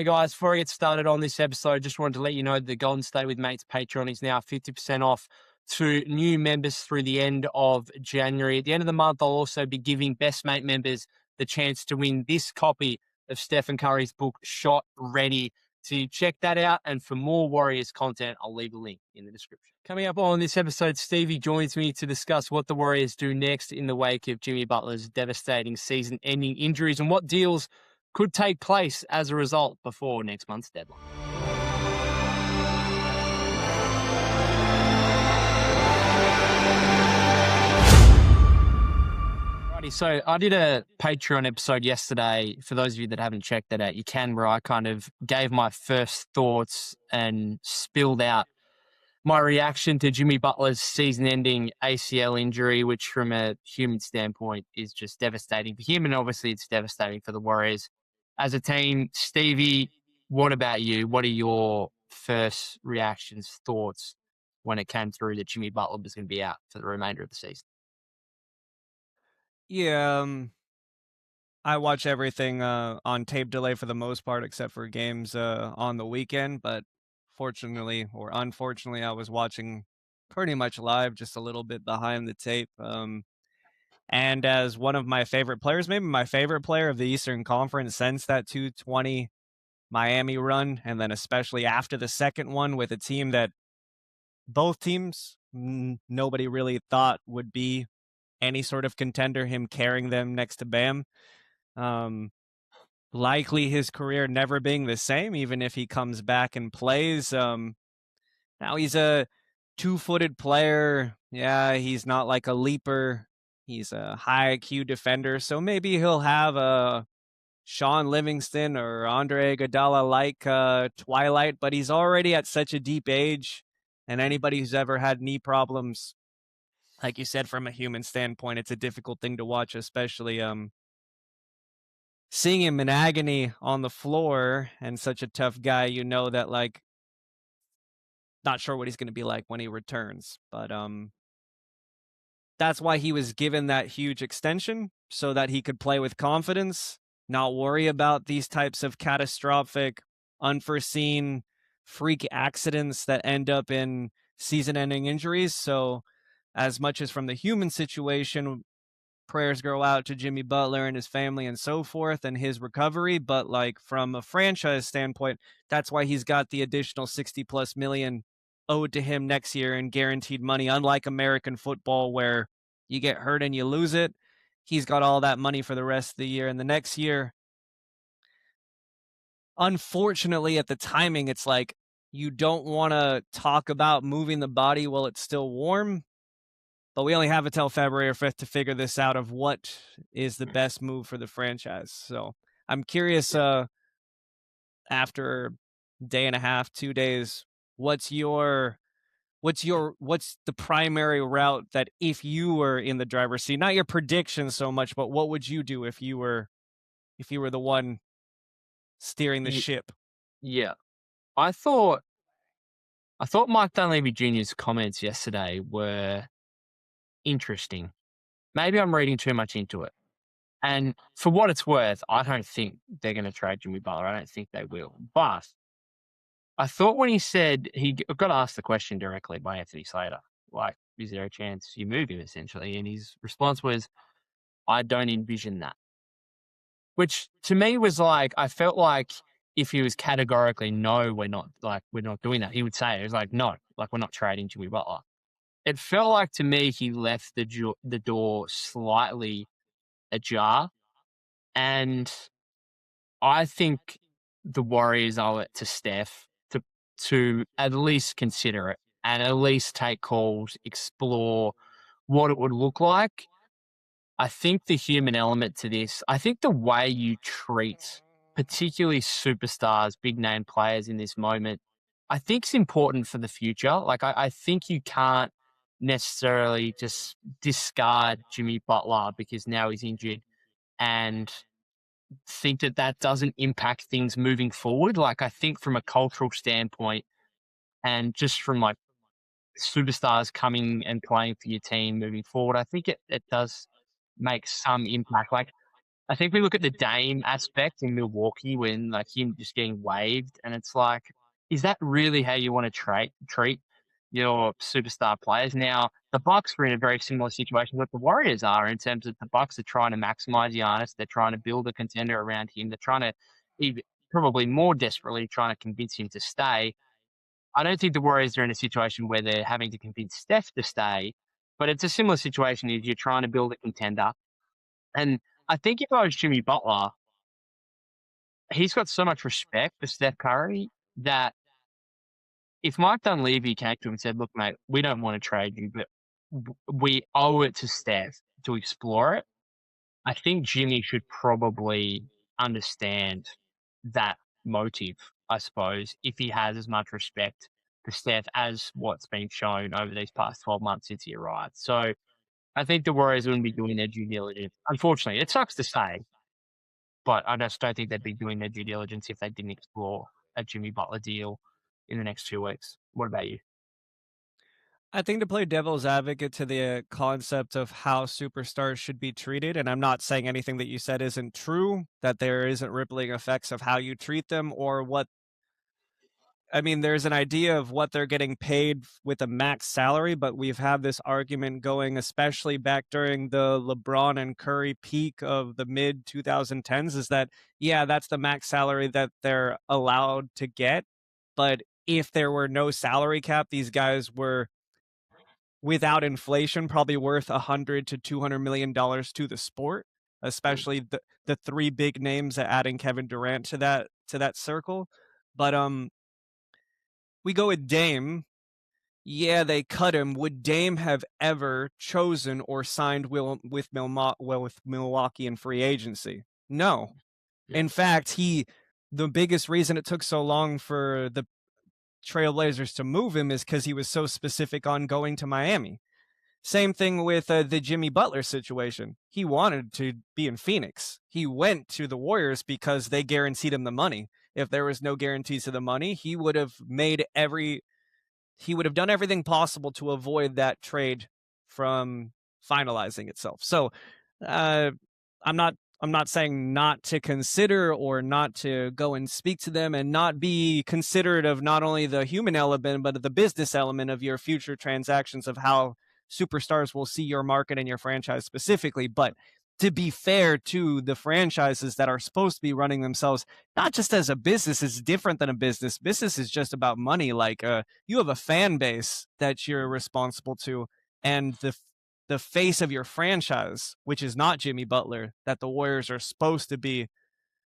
Hey guys, before I get started on this episode, just wanted to let you know that the Golden State with Mates Patreon is now 50% off to new members through the end of January. At the end of the month, I'll also be giving Best Mate members the chance to win this copy of Stephen Curry's book, Shot Ready. To check that out, and for more Warriors content, I'll leave a link in the description. Coming up on this episode, Stevie joins me to discuss what the Warriors do next in the wake of Jimmy Butler's devastating season-ending injuries and what deals could take place as a result before next month's deadline. Righty, so I did a Patreon episode yesterday. For those of you that haven't checked that out, you can, where I kind of gave my first thoughts and spilled out my reaction to Jimmy Butler's season-ending ACL injury, which from a human standpoint is just devastating for him, and obviously it's devastating for the Warriors as a team. Stevie, what about you? What are your first reactions, thoughts when it came through that Jimmy Butler was going to be out for the remainder of the season? Yeah, I watch everything on tape delay for the most part, except for games on the weekend. But fortunately or unfortunately, I was watching pretty much live, just a little bit behind the tape. And as one of my favorite players, maybe my favorite player of the Eastern Conference since that 220 Miami run, and then especially after the second one with a team that both teams nobody really thought would be any sort of contender, him carrying them next to Bam. Likely his career never being the same, even if he comes back and plays. Now he's a two-footed player. Yeah, he's not like a leaper. He's a high IQ defender, so maybe he'll have a Sean Livingston or Andre Iguodala like Twilight, but he's already at such a deep age, and anybody who's ever had knee problems, like you said, from a human standpoint, it's a difficult thing to watch, especially seeing him in agony on the floor and such a tough guy. You know that, like, not sure what he's going to be like when he returns, but that's why he was given that huge extension, so that he could play with confidence, not worry about these types of catastrophic, unforeseen freak accidents that end up in season-ending injuries. So as much as from the human situation, prayers go out to Jimmy Butler and his family and so forth and his recovery, but like from a franchise standpoint, that's why he's got the additional 60 plus million owed to him next year in guaranteed money. Unlike American football, where you get hurt and you lose it, he's got all that money for the rest of the year and the next year. Unfortunately, at the timing, it's like you don't want to talk about moving the body while it's still warm, but we only have until February 5th to figure this out of what is the best move for the franchise. So I'm curious, after day and a half, 2 days, what's the primary route that, if you were in the driver's seat, not your prediction so much, but what would you do if you were the one steering the ship? Yeah, I thought Mike Dunleavy Jr.'s comments yesterday were interesting. Maybe I'm reading too much into it. And for what it's worth, I don't think they're going to trade Jimmy Butler. I don't think they will. But I thought when he said he got asked the question directly by Anthony Slater, like, is there a chance you move him, essentially? And his response was, I don't envision that. Which to me was like, I felt like if he was categorically, no, we're not doing that, he would say it. It was like, no, like, we're not trading Jimmy Butler. It felt like to me he left the door slightly ajar. And I think the Warriors owe it to Steph to at least consider it and at least take calls, explore what it would look like. I think the human element to this, I think the way you treat particularly superstars, big name players in this moment, I think is important for the future. Like, I think you can't necessarily just discard Jimmy Butler because now he's injured and think that that doesn't impact things moving forward. Like, I think from a cultural standpoint and just from like superstars coming and playing for your team moving forward, I think it does make some impact. Like, I think we look at the Dame aspect in Milwaukee when like him just getting waived, and it's like, is that really how you want to treat your superstar players? Now, the Bucks are in a very similar situation that the Warriors are in terms of the Bucks are trying to maximize Giannis. They're trying to build a contender around him. They're trying to even probably more desperately trying to convince him to stay. I don't think the Warriors are in a situation where they're having to convince Steph to stay, but it's a similar situation as you're trying to build a contender. And I think if I was Jimmy Butler, he's got so much respect for Steph Curry that if Mike Dunleavy came to him and said, "Look, mate, we don't want to trade you, but we owe it to Steph to explore it," I think Jimmy should probably understand that motive, I suppose, if he has as much respect for Steph as what's been shown over these past 12 months since he arrived. So I think the Warriors wouldn't be doing their due diligence. Unfortunately, it sucks to say, but I just don't think they'd be doing their due diligence if they didn't explore a Jimmy Butler deal in the next 2 weeks. What about you? I think to play devil's advocate to the concept of how superstars should be treated, and I'm not saying anything that you said isn't true, that there isn't rippling effects of how you treat them or what. I mean, there's an idea of what they're getting paid with a max salary, but we've had this argument going, especially back during the LeBron and Curry peak of the mid 2010s, is that, yeah, that's the max salary that they're allowed to get. But if there were no salary cap, these guys were, without inflation, probably worth $100 to $200 million to the sport, especially the three big names, adding Kevin Durant to that circle. But we go with Dame. Yeah, they cut him. Would Dame have ever chosen or signed with Milwaukee in free agency? No. Yeah. In fact, the biggest reason it took so long for the Trailblazers to move him is because he was so specific on going to Miami. Same thing with the Jimmy Butler situation. He wanted to be in Phoenix. He went to the Warriors because they guaranteed him the money. If there was no guarantees of the money, he would have done everything possible to avoid that trade from finalizing itself. So uh, I'm not saying not to consider or not to go and speak to them and not be considerate of not only the human element but the business element of your future transactions of how superstars will see your market and your franchise specifically. But to be fair to the franchises that are supposed to be running themselves not just as a business, it's different than a business. Business is just about money. Like you have a fan base that you're responsible to, and the face of your franchise, which is not Jimmy Butler, that the Warriors are supposed to be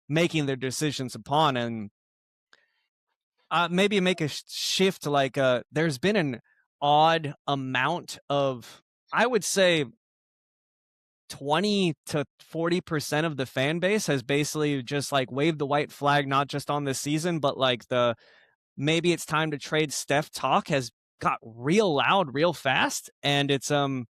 making their decisions upon. And maybe make a shift. Like there's been an odd amount of, I would say, 20 to 40% of the fan base has basically just like waved the white flag, not just on this season, but like the maybe it's time to trade Steph talk has got real loud real fast. And it's an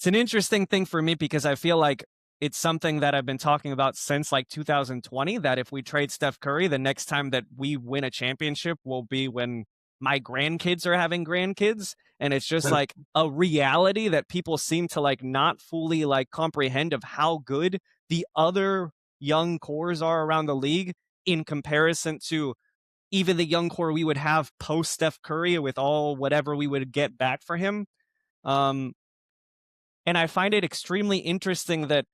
interesting thing for me because I feel like it's something that I've been talking about since like 2020, that if we trade Steph Curry, the next time that we win a championship will be when my grandkids are having grandkids. And it's just like a reality that people seem to like not fully like comprehend of how good the other young cores are around the league in comparison to even the young core we would have post Steph Curry with all whatever we would get back for him. Um, and I find it extremely interesting that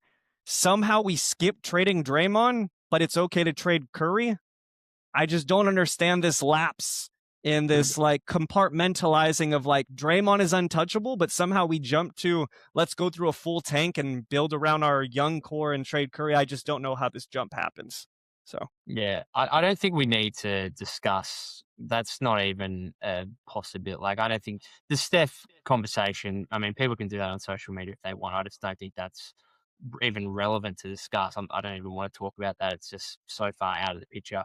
somehow we skip trading Draymond, but it's okay to trade Curry. I just don't understand this lapse in this like compartmentalizing of like Draymond is untouchable, but somehow we jump to let's go through a full tank and build around our young core and trade Curry. I just don't know how this jump happens. So Yeah, I don't think we need to discuss. That's not even a possibility. Like, I don't think the Steph conversation. I mean, people can do that on social media if they want. I just don't think that's even relevant to discuss. I don't even want to talk about that. It's just so far out of the picture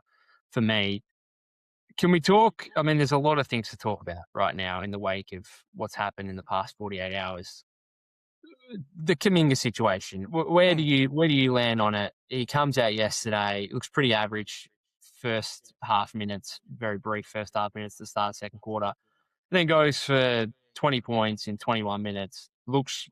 for me. Can we talk? I mean, there's a lot of things to talk about right now in the wake of what's happened in the past 48 hours. The Kuminga situation. Where do you land on it? He comes out yesterday. Looks pretty average. First half minutes, very brief first half minutes to start second quarter. Then goes for 20 points in 21 minutes. Looks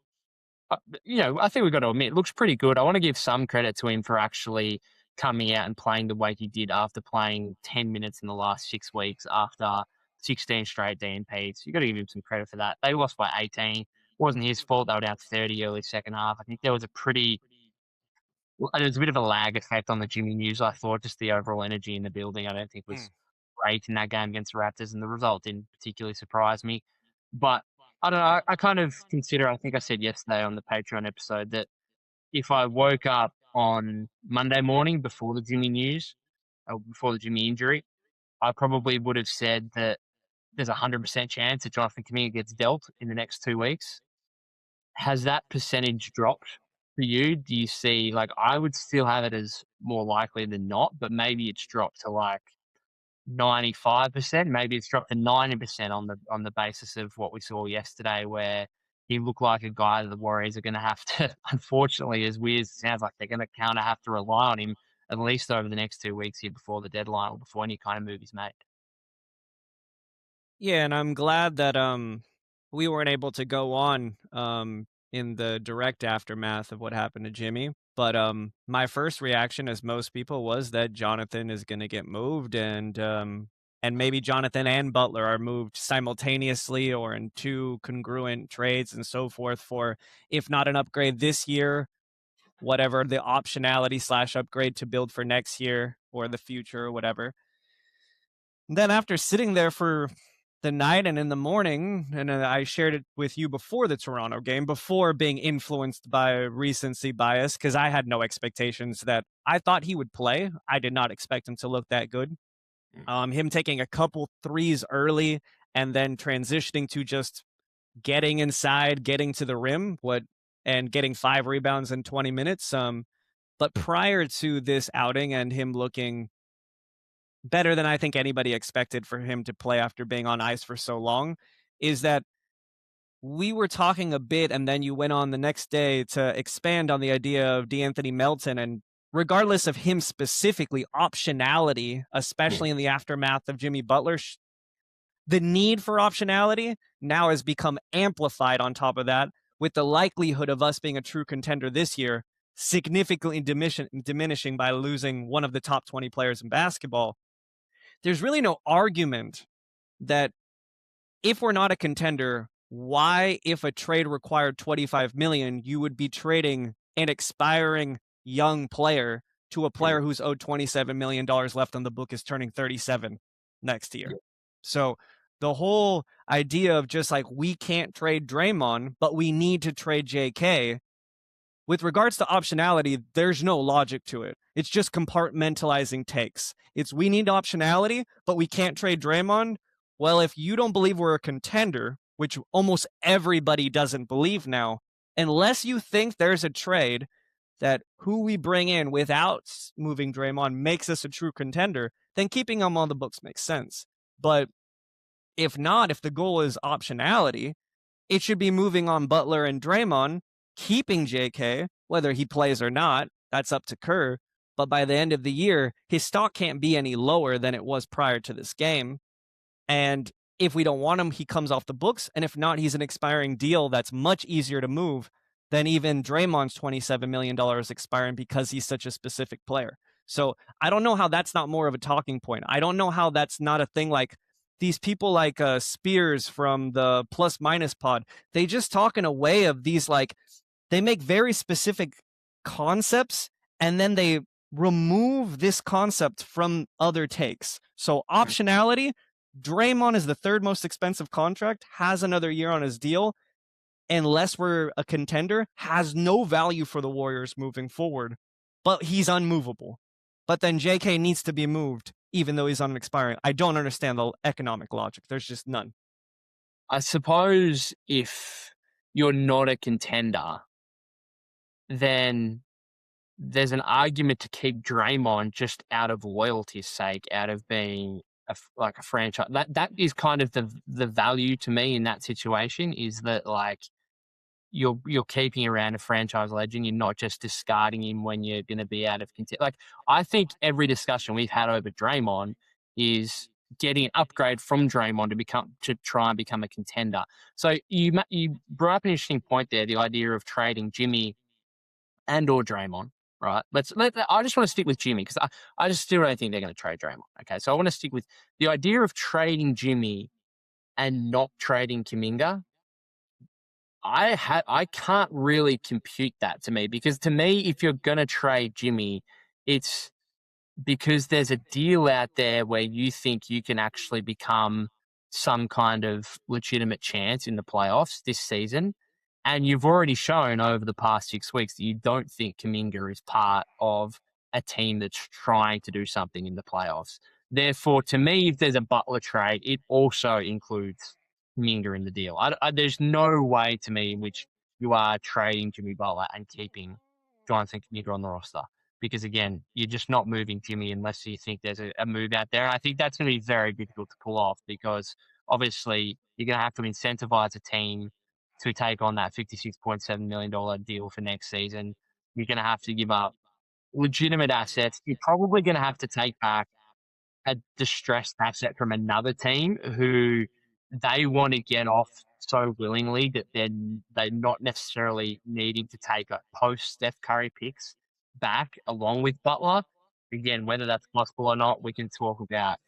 I think we've got to admit, it looks pretty good. I want to give some credit to him for actually coming out and playing the way he did after playing 10 minutes in the last 6 weeks after 16 straight DNPs. You got to give him some credit for that. They lost by 18. It wasn't his fault. They were down 30 early second half. I think there was there was a bit of a lag effect on the Jimmy News, I thought, just the overall energy in the building. I don't think was Mm. great in that game against the Raptors, and the result didn't particularly surprise me. But I don't know. I kind of consider, I think I said yesterday on the Patreon episode, that if I woke up on Monday morning before the Jimmy news, or before the Jimmy injury, I probably would have said that there's a 100% chance that Jonathan Kuminga gets dealt in the next 2 weeks. Has that percentage dropped for you? Do you see, like, I would still have it as more likely than not, but maybe it's dropped to like 95%. Maybe it's dropped to 90% on the basis of what we saw yesterday, where he looked like a guy that the Warriors are going to have to, unfortunately, as weird as it sounds, like they're going to kind of have to rely on him at least over the next 2 weeks here before the deadline or before any kind of move is made. Yeah, and I'm glad that we weren't able to go on in the direct aftermath of what happened to Jimmy. But my first reaction, as most people, was that Jonathan is going to get moved, and maybe Jonathan and Butler are moved simultaneously or in two congruent trades and so forth for, if not an upgrade this year, whatever the optionality slash upgrade to build for next year or the future or whatever. Then after sitting there for the night and in the morning, and I shared it with you before the Toronto game, before being influenced by recency bias, because I had no expectations that I thought he would play. I did not expect him to look that good. Him taking a couple threes early and then transitioning to just getting inside, getting to the rim, and getting 5 rebounds in 20 minutes. But prior to this outing and him looking better than I think anybody expected for him to play after being on ice for so long, is that we were talking a bit, and then you went on the next day to expand on the idea of D'Anthony Melton, and regardless of him specifically, optionality, especially in the aftermath of Jimmy Butler, the need for optionality now has become amplified on top of that, with the likelihood of us being a true contender this year significantly diminishing by losing one of the top 20 players in basketball. There's really no argument that if we're not a contender, why, if a trade required 25 million, you would be trading an expiring young player to a player who's owed $27 million left on the book, is turning 37 next year. So the whole idea of just like, we can't trade Draymond, but we need to trade JK, with regards to optionality, there's no logic to it. It's just compartmentalizing takes. It's, we need optionality, but we can't trade Draymond. Well, if you don't believe we're a contender, which almost everybody doesn't believe now, unless you think there's a trade that who we bring in without moving Draymond makes us a true contender, then keeping him on the books makes sense. But if not, if the goal is optionality, it should be moving on Butler and Draymond, keeping JK, whether he plays or not. That's up to Kerr. But by the end of the year, his stock can't be any lower than it was prior to this game. And if we don't want him, he comes off the books. And if not, he's an expiring deal that's much easier to move than even Draymond's $27 million expiring, because he's such a specific player. So I don't know how that's not more of a talking point. I don't know how that's not a thing. Like, these people like Spears from the Plus Minus Pod, they just talk in a way of these, like, they make very specific concepts and then they remove this concept from other takes. So optionality, Draymond is the third most expensive contract, has another year on his deal, unless we're a contender, has no value for the Warriors moving forward, but he's unmovable. But then JK needs to be moved, even though he's on an expiring. I don't understand the economic logic. There's just none. I suppose if you're not a contender, then there's an argument to keep Draymond just out of loyalty's sake, out of being like a franchise. That is kind of the value to me in that situation, is that, like, you're keeping around a franchise legend. You're not just discarding him when you're going to be out of contention. Like, I think every discussion we've had over Draymond is getting an upgrade from Draymond to try and become a contender. So you brought up an interesting point there, the idea of trading Jimmy and or Draymond, right? I just want to stick with Jimmy because I just still don't think they're going to trade Draymond. Okay, so I want to stick with the idea of trading Jimmy and not trading Kuminga. I can't really compute that to me because to me, if you're going to trade Jimmy, it's because there's a deal out there where you think you can actually become some kind of legitimate chance in the playoffs this season. And you've already shown over the past 6 weeks that you don't think Kuminga is part of a team that's trying to do something in the playoffs. Therefore, to me, if there's a Butler trade, it also includes Kuminga in the deal. There's no way to me in which you are trading Jimmy Butler and keeping Jonathan Kuminga on the roster because again, you're just not moving Jimmy unless you think there's a move out there. And I think that's going to be very difficult to pull off because obviously you're going to have to incentivize a team to take on that $56.7 million deal for next season. You're going to have to give up legitimate assets. You're probably going to have to take back a distressed asset from another team who they want to get off so willingly that they're not necessarily needing to take a post Steph Curry picks back along with Butler. Again, whether that's possible or not, we can talk about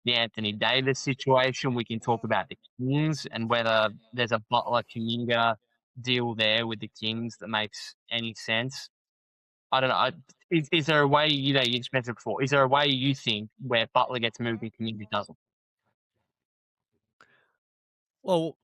the Anthony Davis situation. We can talk about the Kings and whether there's a Butler Kuminga deal there with the Kings that makes any sense. I don't know. Is there a way you just mentioned before? Is there a way you think where Butler gets moved and Kuminga doesn't? Well,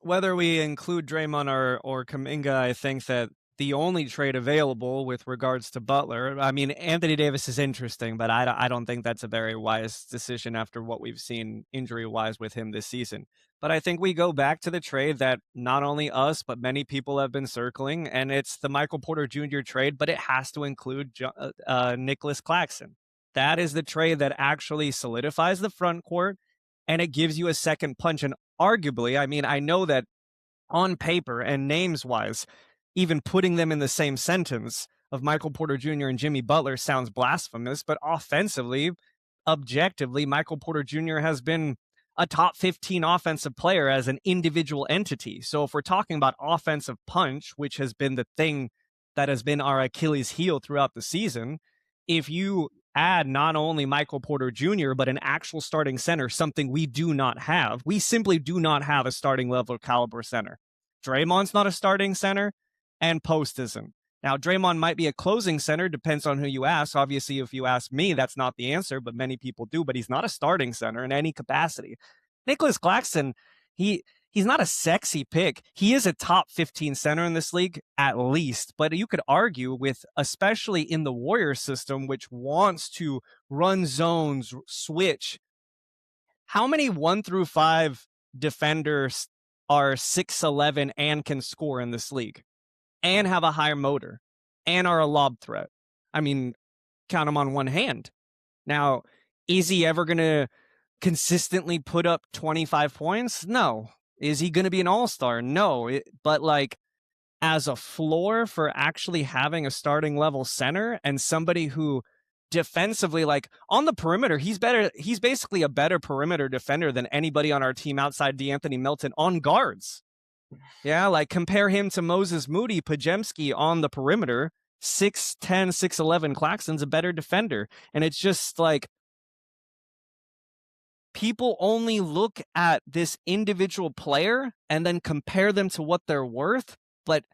whether we include Draymond or Kuminga, I think that the only trade available with regards to Butler, I mean, Anthony Davis is interesting, but I don't think that's a very wise decision after what we've seen injury-wise with him this season. But I think we go back to the trade that not only us, but many people have been circling, and it's the Michael Porter Jr. trade, but it has to include Nicholas Claxton. That is the trade that actually solidifies the front court, and it gives you a second punch. And arguably, I mean, I know that on paper and names wise, even putting them in the same sentence of Michael Porter Jr. and Jimmy Butler sounds blasphemous, but offensively, objectively, Michael Porter Jr. has been a top 15 offensive player as an individual entity. So if we're talking about offensive punch, which has been the thing that has been our Achilles heel throughout the season, if you add not only Michael Porter Jr., but an actual starting center, something we do not have. We simply do not have a starting level caliber center. Draymond's not a starting center, and Post isn't. Now, Draymond might be a closing center, depends on who you ask. Obviously, if you ask me, that's not the answer, but many people do, but he's not a starting center in any capacity. Nicholas Claxton, he's not a sexy pick. He is a top 15 center in this league, at least. But you could argue with, especially in the Warriors system, which wants to run zones, switch. How many 1-5 defenders are 6'11" and can score in this league and have a higher motor and are a lob threat? I mean, count them on one hand. Now, is he ever going to consistently put up 25 points? No. Is he going to be an all-star? No. But like as a floor for actually having a starting level center and somebody who defensively, like on the perimeter, he's better. He's basically a better perimeter defender than anybody on our team outside DeAnthony Melton on guards. Yeah, like compare him to Moses Moody, Pajemski on the perimeter. 6'10", 6'11", Claxton's a better defender. And it's just like people only look at this individual player and then compare them to what they're worth. But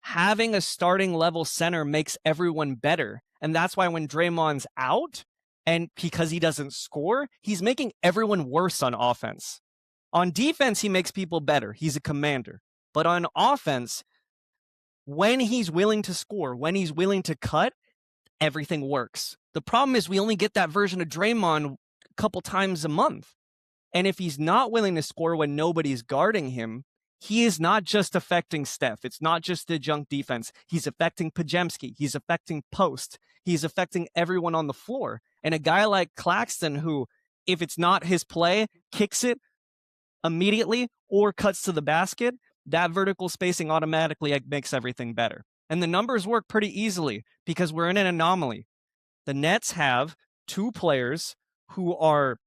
having a starting level center makes everyone better. And that's why when Draymond's out, and because he doesn't score, he's making everyone worse on offense. On defense, he makes people better. He's a commander. But on offense, when he's willing to score, when he's willing to cut, everything works. The problem is we only get that version of Draymond a couple times a month. And if he's not willing to score when nobody's guarding him, he is not just affecting Steph. It's not just the junk defense. He's affecting Pajemski. He's affecting Post. He's affecting everyone on the floor. And a guy like Claxton, who, if it's not his play, kicks it immediately or cuts to the basket, that vertical spacing automatically makes everything better. And the numbers work pretty easily because we're in an anomaly. The Nets have two players who are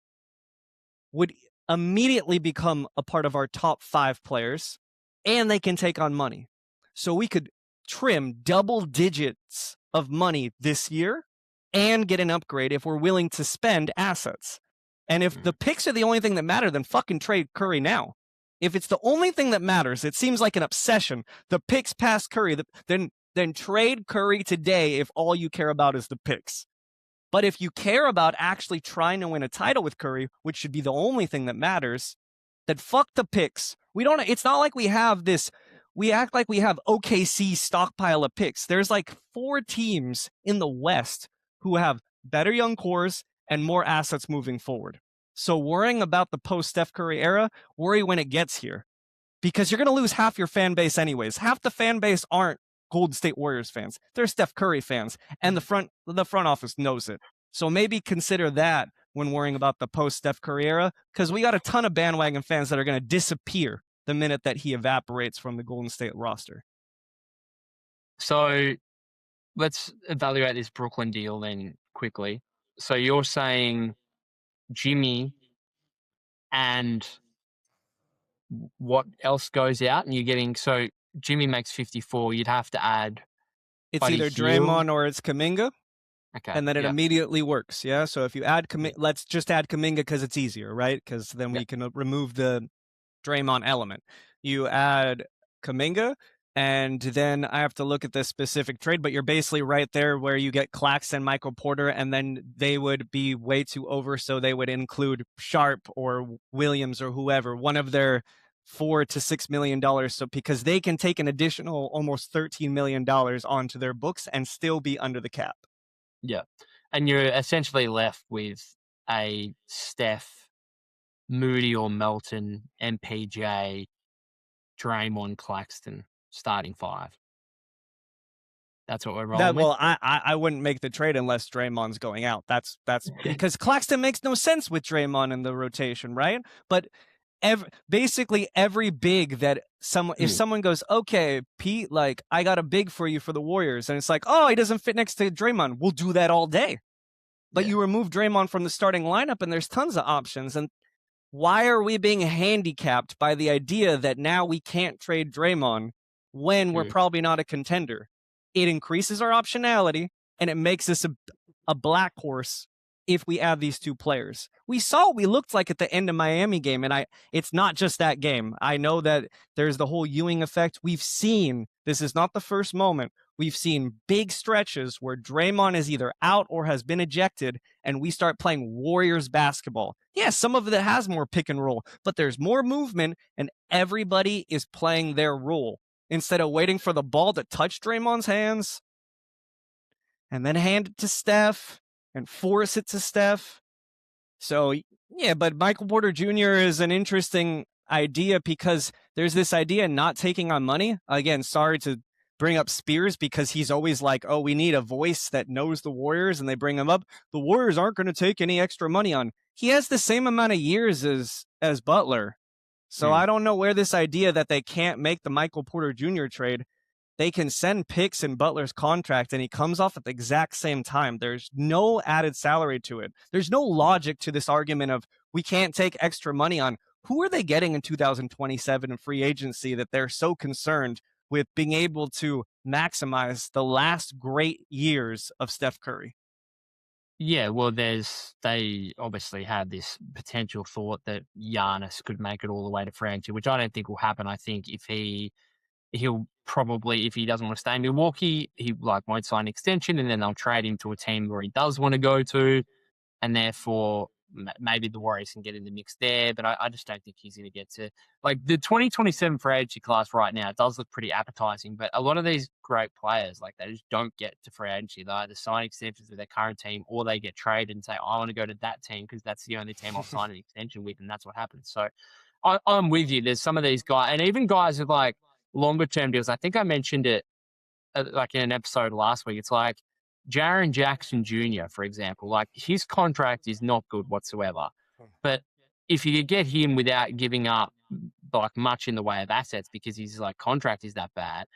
would immediately become a part of our top 5 players, and they can take on money. So we could trim double digits of money this year and get an upgrade if we're willing to spend assets. And if the picks are the only thing that matter, then fucking trade Curry now. If it's the only thing that matters, it seems like an obsession. The picks past Curry, then trade Curry today if all you care about is the picks. But if you care about actually trying to win a title with Curry, which should be the only thing that matters, then fuck the picks. It's not like we have this, we act like we have OKC stockpile of picks. There's like 4 teams in the West who have better young cores and more assets moving forward. So worrying about the post-Steph Curry era, worry when it gets here. Because you're going to lose half your fan base anyways. Half the fan base aren't Golden State Warriors fans. They're Steph Curry fans, and the front office knows it. So maybe consider that when worrying about the post-Steph Curry era, because we got a ton of bandwagon fans that are going to disappear the minute that he evaporates from the Golden State roster. So let's evaluate this Brooklyn deal then quickly. So you're saying Jimmy and what else goes out, and you're getting, so Jimmy makes 54. You'd have to add. It's Buddy either Hield. Draymond or it's Kuminga. Okay. And then it immediately works. Yeah. So if you add let's just add Kuminga because it's easier, right? Because then we can remove the Draymond element. You add Kuminga, and then I have to look at the specific trade, but you're basically right there where you get Claxton, Michael Porter, and then they would be way too over, so they would include Sharp or Williams or whoever, one of their $4 to $6 million. So because they can take an additional almost $13 million onto their books and still be under the cap. Yeah. And you're essentially left with a Steph, Moody or Melton, MPJ, Draymond, Claxton starting 5. That's what we're rolling with. Well, I wouldn't make the trade unless Draymond's going out. That's because Claxton makes no sense with Draymond in the rotation, right? But basically every big that if someone goes, okay, Pete, like I got a big for you for the Warriors, and it's like, oh, he doesn't fit next to Draymond, we'll do that all day. But you remove Draymond from the starting lineup, and there's tons of options. And why are we being handicapped by the idea that now we can't trade Draymond when we're probably not a contender? It increases our optionality, and it makes us a black horse if we add these 2 players. We saw what we looked like at the end of Miami game, and it's not just that game. I know that there's the whole Ewing effect. We've seen, this is not the first moment, we've seen big stretches where Draymond is either out or has been ejected, and we start playing Warriors basketball. Yeah, some of it has more pick and roll, but there's more movement, and everybody is playing their role instead of waiting for the ball to touch Draymond's hands and then hand it to Steph and force it to Steph. So, yeah, but Michael Porter Jr. is an interesting idea because there's this idea not taking on money. Again, sorry to bring up Spears because he's always like, oh, we need a voice that knows the Warriors, and they bring him up. The Warriors aren't going to take any extra money on. He has the same amount of years as Butler. So I don't know where this idea that they can't make the Michael Porter Jr. trade. They can send picks in Butler's contract, and he comes off at the exact same time. There's no added salary to it. There's no logic to this argument of we can't take extra money on. Who are they getting in 2027 in free agency that they're so concerned with being able to maximize the last great years of Steph Curry? Yeah, well, they obviously had this potential thought that Giannis could make it all the way to free agency, which I don't think will happen. I think if he'll probably, if he doesn't want to stay in Milwaukee, he won't sign an extension, and then they'll trade him to a team where he does want to go to, and therefore maybe the Warriors can get in the mix there. But I just don't think he's going to get to, the 2027 free agency class right now. It does look pretty appetizing, but a lot of these great players, they just don't get to free agency. They either sign extensions with their current team, or they get traded and say, I want to go to that team because that's the only team I'll sign an extension with, and that's what happens. So I'm with you. There's some of these guys, and even guys with longer term deals. I think I mentioned it in an episode last week. It's like Jaren Jackson Jr., for example. His contract is not good whatsoever. But if you could get him without giving up much in the way of assets because his contract is that bad,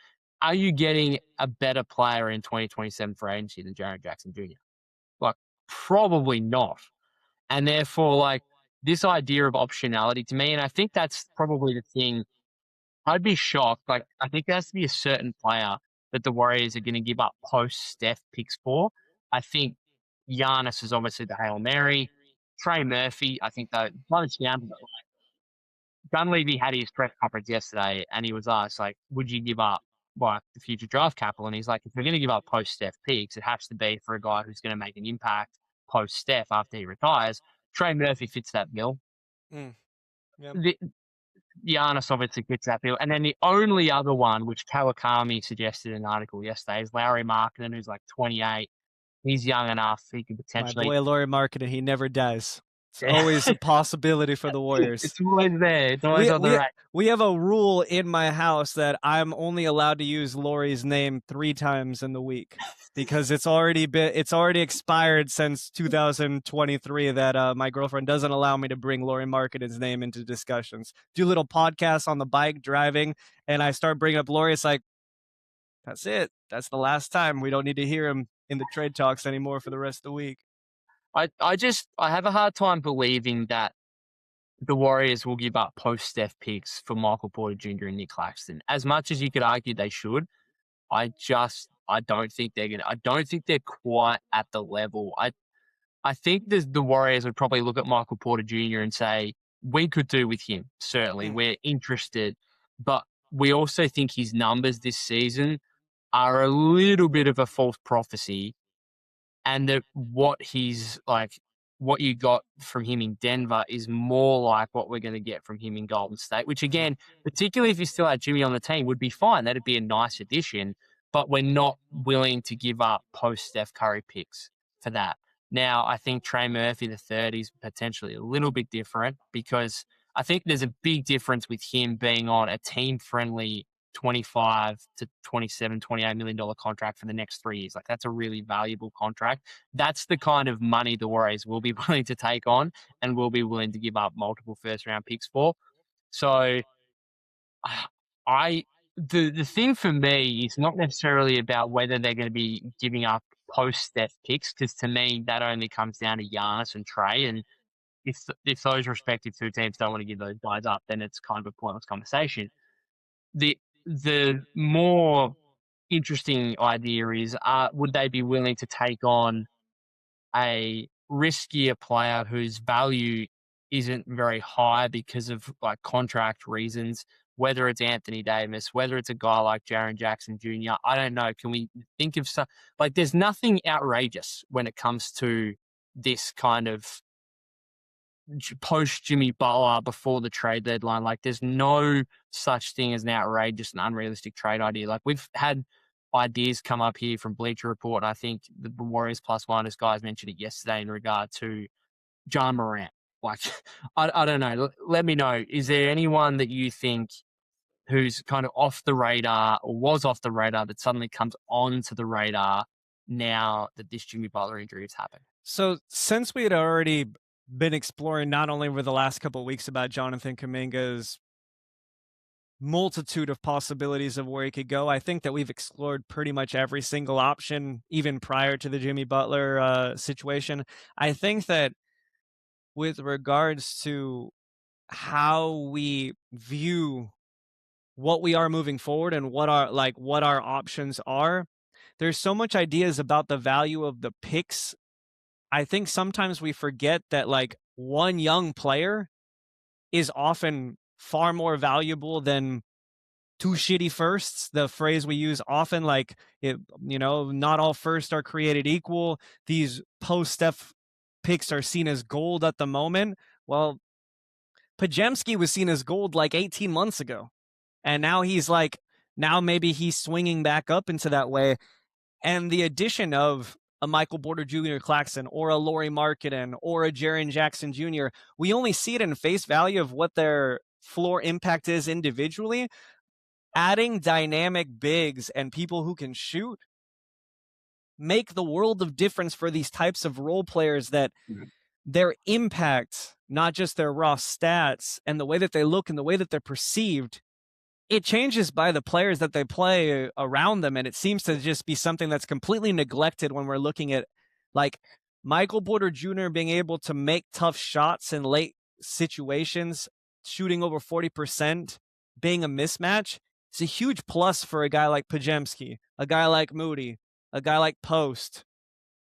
are you getting a better player in 2027 for agency than Jaren Jackson Jr.? Probably not. And therefore, this idea of optionality to me, and I think that's probably the thing. I'd be shocked. Like, I think there has to be a certain player that the Warriors are going to give up post Steph picks for. I think Giannis is obviously the Hail Mary. Trey Murphy, I think that one it's down to it. Dunleavy had his press conference yesterday, and he was asked, like, would you give up like the future draft capital? And he's like, if we're going to give up post Steph picks, it has to be for a guy who's going to make an impact post Steph after he retires. Trey Murphy fits that bill. Mm. Yep. Giannis obviously fits that bill. And then the only other one, which Kawakami suggested in an article yesterday, is Larry Markkinen, who's like 28. He's young enough. He could potentially. My boy Lauri Markkinen, he never dies. It's always a possibility for the Warriors. It's always there. It's always on the right. We have a rule in my house that I'm only allowed to use Lauri's name 3 times in the week because it's already expired since 2023 that my girlfriend doesn't allow me to bring Lauri Markkanen's name into discussions. Do little podcasts on the bike driving, and I start bringing up Lauri. It's like, that's it. That's the last time. We don't need to hear him in the trade talks anymore for the rest of the week. I have a hard time believing that the Warriors will give up post Steph picks for Michael Porter Jr. and Nick Claxton. As much as you could argue they should, I don't think they're gonna. I don't think they're quite at the level. I think the Warriors would probably look at Michael Porter Jr. and say, we could do with him. Certainly, we're interested, but we also think his numbers this season are a little bit of a false prophecy. And that what you got from him in Denver is more like what we're going to get from him in Golden State, which again, particularly if you still had Jimmy on the team, would be fine. That'd be a nice addition, but we're not willing to give up post Steph Curry picks for that. Now, I think Trey Murphy, the third, is potentially a little bit different because I think there's a big difference with him being on a team-friendly 25 to 27, $28 million contract for the next 3 years. Like, that's a really valuable contract. That's the kind of money the Warriors will be willing to take on and will be willing to give up multiple first round picks for. So the thing for me is not necessarily about whether they're going to be giving up post Steph picks, because to me that only comes down to Giannis and Trey, and if those respective 2 teams don't want to give those guys up, then it's kind of a pointless conversation. The more interesting idea is, would they be willing to take on a riskier player whose value isn't very high because of like contract reasons, whether it's Anthony Davis, whether it's a guy like Jaren Jackson Jr. I don't know. Can we think of some, like, there's nothing outrageous when it comes to this kind of post Jimmy Butler before the trade deadline. Like, there's no such thing as an outrageous and unrealistic trade idea. Like, we've had ideas come up here from Bleacher Report. I think the Warriors +1, as guys mentioned it yesterday, in regard to John Morant. Like, I don't know. Let me know. Is there anyone that you think who's kind of off the radar or was off the radar that suddenly comes onto the radar now that this Jimmy Butler injury has happened? So since we had already been exploring not only over the last couple of weeks about Jonathan Kuminga's multitude of possibilities of where he could go, I think that we've explored pretty much every single option, even prior to the Jimmy Butler situation. I think that with regards to how we view what we are moving forward and what our options are, there's so much ideas about the value of the picks. I think sometimes we forget that like one young player is often far more valuable than 2 shitty firsts. The phrase we use often, like, not all firsts are created equal. These post-Steph picks are seen as gold at the moment. Well, Pajemski was seen as gold like 18 months ago. And now maybe he's swinging back up into that way. And the addition of a Michael Porter Jr. Claxton or a Lauri Markkanen or a Jaren Jackson Jr., we only see it in face value of what their floor impact is individually. Adding dynamic bigs and people who can shoot make the world of difference for these types of role players, that their impact, not just their raw stats and the way that they look and the way that they're perceived, it changes by the players that they play around them. And it seems to just be something that's completely neglected when we're looking at like Michael Porter Jr. being able to make tough shots in late situations, shooting over 40%, being a mismatch, it's a huge plus for a guy like Pajemski, a guy like Moody, a guy like Post.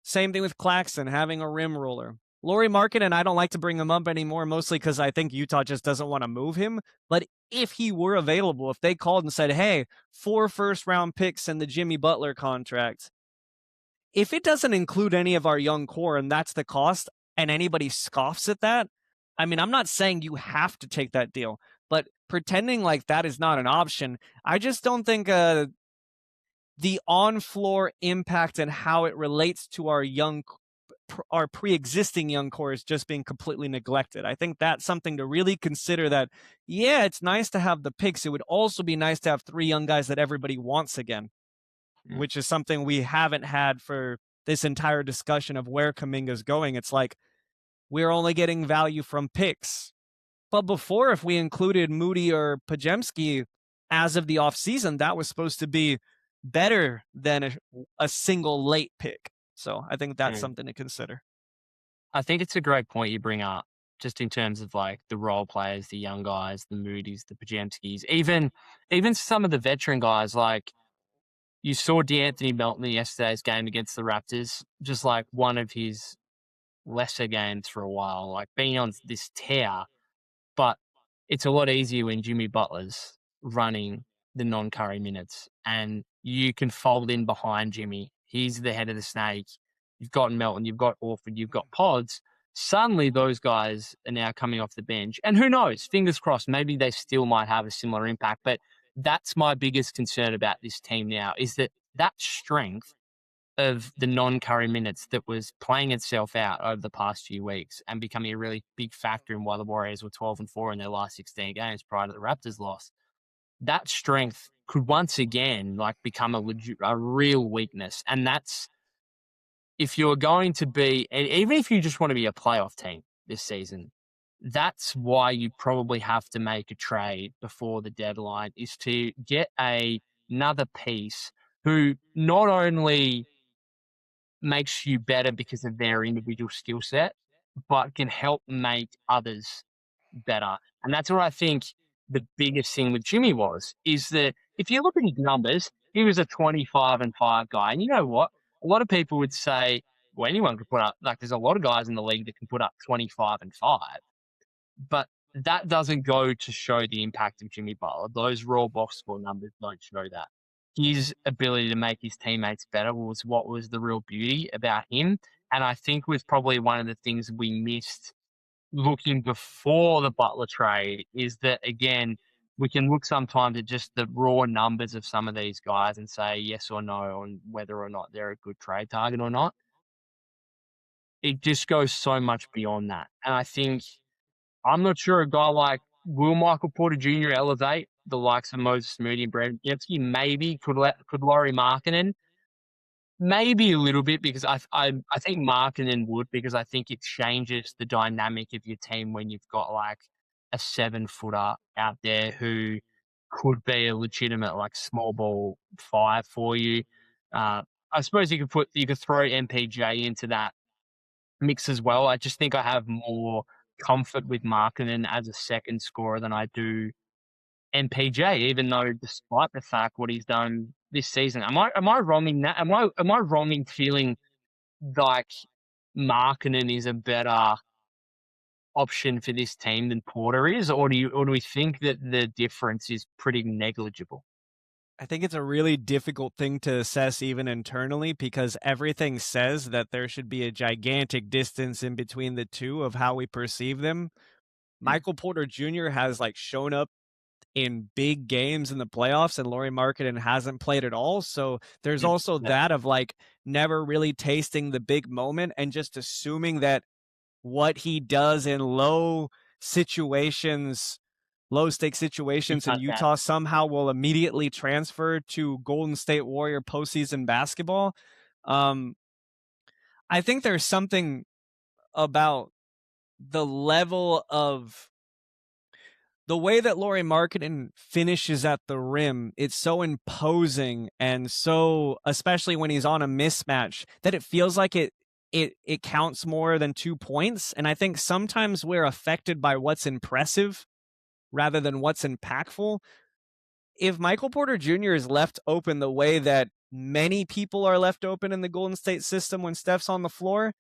Same thing with Claxton, having a rim roller. Lauri Markkanen, I don't like to bring him up anymore, mostly because I think Utah just doesn't want to move him. But if he were available, if they called and said, hey, 4 first-round picks and the Jimmy Butler contract, if it doesn't include any of our young core and that's the cost, and anybody scoffs at that, I mean, I'm not saying you have to take that deal, but pretending like that is not an option, I just don't think the on-floor impact and how it relates to our pre-existing young core is just being completely neglected. I think that's something to really consider, that, yeah, it's nice to have the picks. It would also be nice to have 3 young guys that everybody wants again, which is something we haven't had for this entire discussion of where Kuminga's going. It's like, we're only getting value from picks. But before, if we included Moody or Pajemski as of the offseason, that was supposed to be better than a single late pick. So I think that's something to consider. I think it's a great point you bring up, just in terms of like the role players, the young guys, the Moody's, the Pajemskis, even some of the veteran guys. Like, you saw D'Anthony Melton in yesterday's game against the Raptors, just like one of his lesser games for a while, like being on this tear. But it's a lot easier when Jimmy Butler's running the non-Curry minutes and you can fold in behind Jimmy. He's the head of the snake. You've got Melton, you've got Orford, you've got Pods. Suddenly those guys are now coming off the bench. And who knows, fingers crossed, maybe they still might have a similar impact. But that's my biggest concern about this team now, is that strength of the non-Curry minutes that was playing itself out over the past few weeks and becoming a really big factor in why the Warriors were 12-4 in their last 16 games prior to the Raptors loss. That strength could once again like become a real weakness. And that's, if you're going to be, and even if you just want to be a playoff team this season, that's why you probably have to make a trade before the deadline, is to get another piece who not only makes you better because of their individual skill set, but can help make others better. And that's what I think the biggest thing with Jimmy is that if you look at his numbers, he was a 25-5 guy. And you know what? A lot of people would say, well, anyone could put up, like, there's a lot of guys in the league that can put up 25-5, but that doesn't go to show the impact of Jimmy Butler. Those raw box score numbers don't show that. His ability to make his teammates better was what was the real beauty about him. And I think was probably one of the things we missed looking before the Butler trade, is that, again, we can look sometimes at just the raw numbers of some of these guys and say yes or no on whether or not they're a good trade target or not. It just goes so much beyond that. And I think, I'm not sure a guy like, will Michael Porter Jr. elevate the likes of Moses Moody and Brandon Jeffsky? Maybe. Could Lauri Markkanen? Maybe a little bit, because I think Markkanen would, because I think it changes the dynamic of your team when you've got like a 7-footer out there who could be a legitimate like small ball 5 for you. I suppose you could throw MPJ into that mix as well. I just think I have more comfort with Markkanen as a second scorer than I do MPJ, even though despite the fact what he's done this season. Am I wrong in that? Am I wrong in feeling like Markkanen is a better option for this team than Porter is, or do we think that the difference is pretty negligible? I think it's a really difficult thing to assess even internally, because everything says that there should be a gigantic distance in between the two of how we perceive them. Michael Porter Jr. has like shown up in big games in the playoffs, and Lauri Markkanen hasn't played at all. So there's also that of like never really tasting the big moment and just assuming that what he does in low stake situations in Utah somehow will immediately transfer to Golden State Warrior postseason basketball. I think there's something about the level of the way that Lauri Markkanen finishes at the rim. It's so imposing, and so, especially when he's on a mismatch, that it feels like it counts more than 2 points. And I think sometimes we're affected by what's impressive rather than what's impactful. If Michael Porter Jr. is left open the way that many people are left open in the Golden State system when Steph's on the floor,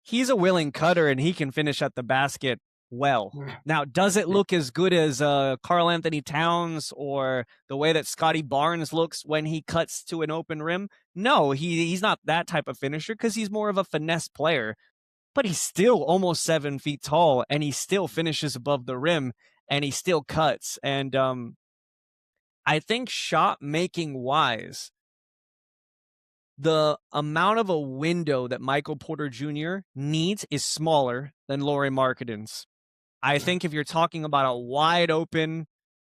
he's a willing cutter and he can finish at the basket well. Now, does it look as good as Karl Anthony Towns or the way that Scotty Barnes looks when he cuts to an open rim? No, he's not that type of finisher because he's more of a finesse player. But he's still almost 7 feet tall and he still finishes above the rim and he still cuts. And I think shot making wise, the amount of a window that Michael Porter Jr. needs is smaller than Lauri Markkanen's. I think if you're talking about a wide open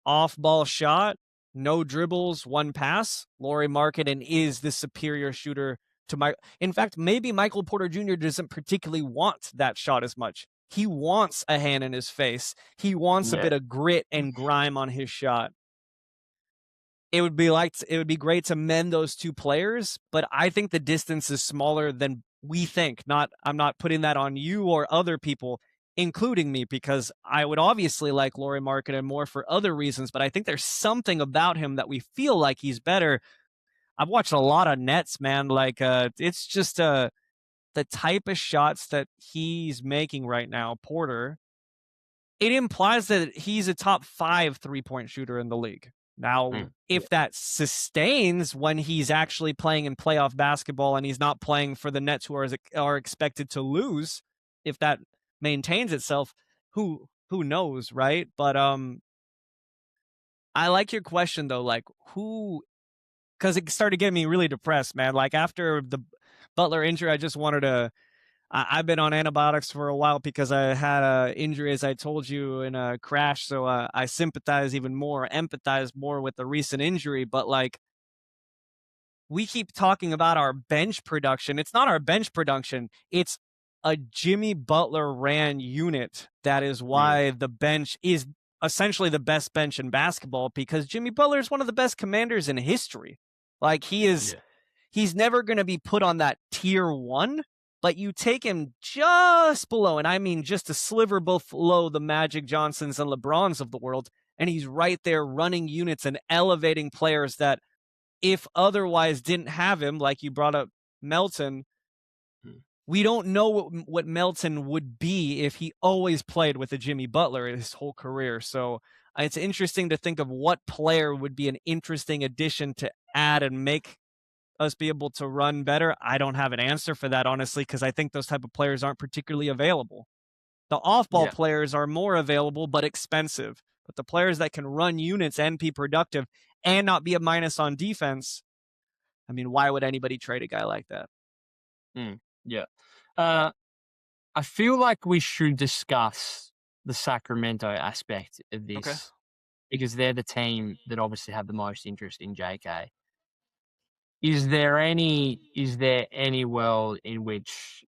off ball shot, no dribbles, one pass, Lauri Markkanen is the superior shooter to Mike. In fact, maybe Michael Porter Jr. doesn't particularly want that shot as much. He wants a hand in his face. He wants a bit of grit and grime on his shot. It would be great to mend those two players, but I think the distance is smaller than we think. I'm not putting that on you or other people, including me, because I would obviously like Lauri Markkanen more for other reasons, but I think there's something about him that we feel like he's better. I've watched a lot of Nets, man. Like it's just the type of shots that he's making right now, Porter. It implies that he's a top 5 3-point shooter in the league. Now, if that sustains when he's actually playing in playoff basketball and he's not playing for the Nets who are expected to lose, if that maintains itself, who knows, right? But I like your question though, like because it started getting me really depressed, man. Like after the Butler injury, I just wanted to. I've been on antibiotics for a while because I had an injury, as I told you, in a crash. So I sympathize even more, empathize more with the recent injury. But like, we keep talking about our bench production. It's not our bench production. It's a Jimmy Butler ran unit. That is why the bench is essentially the best bench in basketball, because Jimmy Butler is one of the best commanders in history. Like he's never going to be put on that tier 1. But you take him just below, and I mean just a sliver below the Magic Johnsons and LeBrons of the world, and he's right there running units and elevating players that if otherwise didn't have him, like you brought up Melton, we don't know what Melton would be if he always played with a Jimmy Butler his whole career. So it's interesting to think of what player would be an interesting addition to add and make us be able to run better. I don't have an answer for that, honestly, because I think those type of players aren't particularly available. The off-ball players are more available, but expensive. But the players that can run units and be productive and not be a minus on defense, I mean, why would anybody trade a guy like that? I feel like we should discuss the Sacramento aspect of this because they're the team that obviously have the most interest in JK. Is there any world in which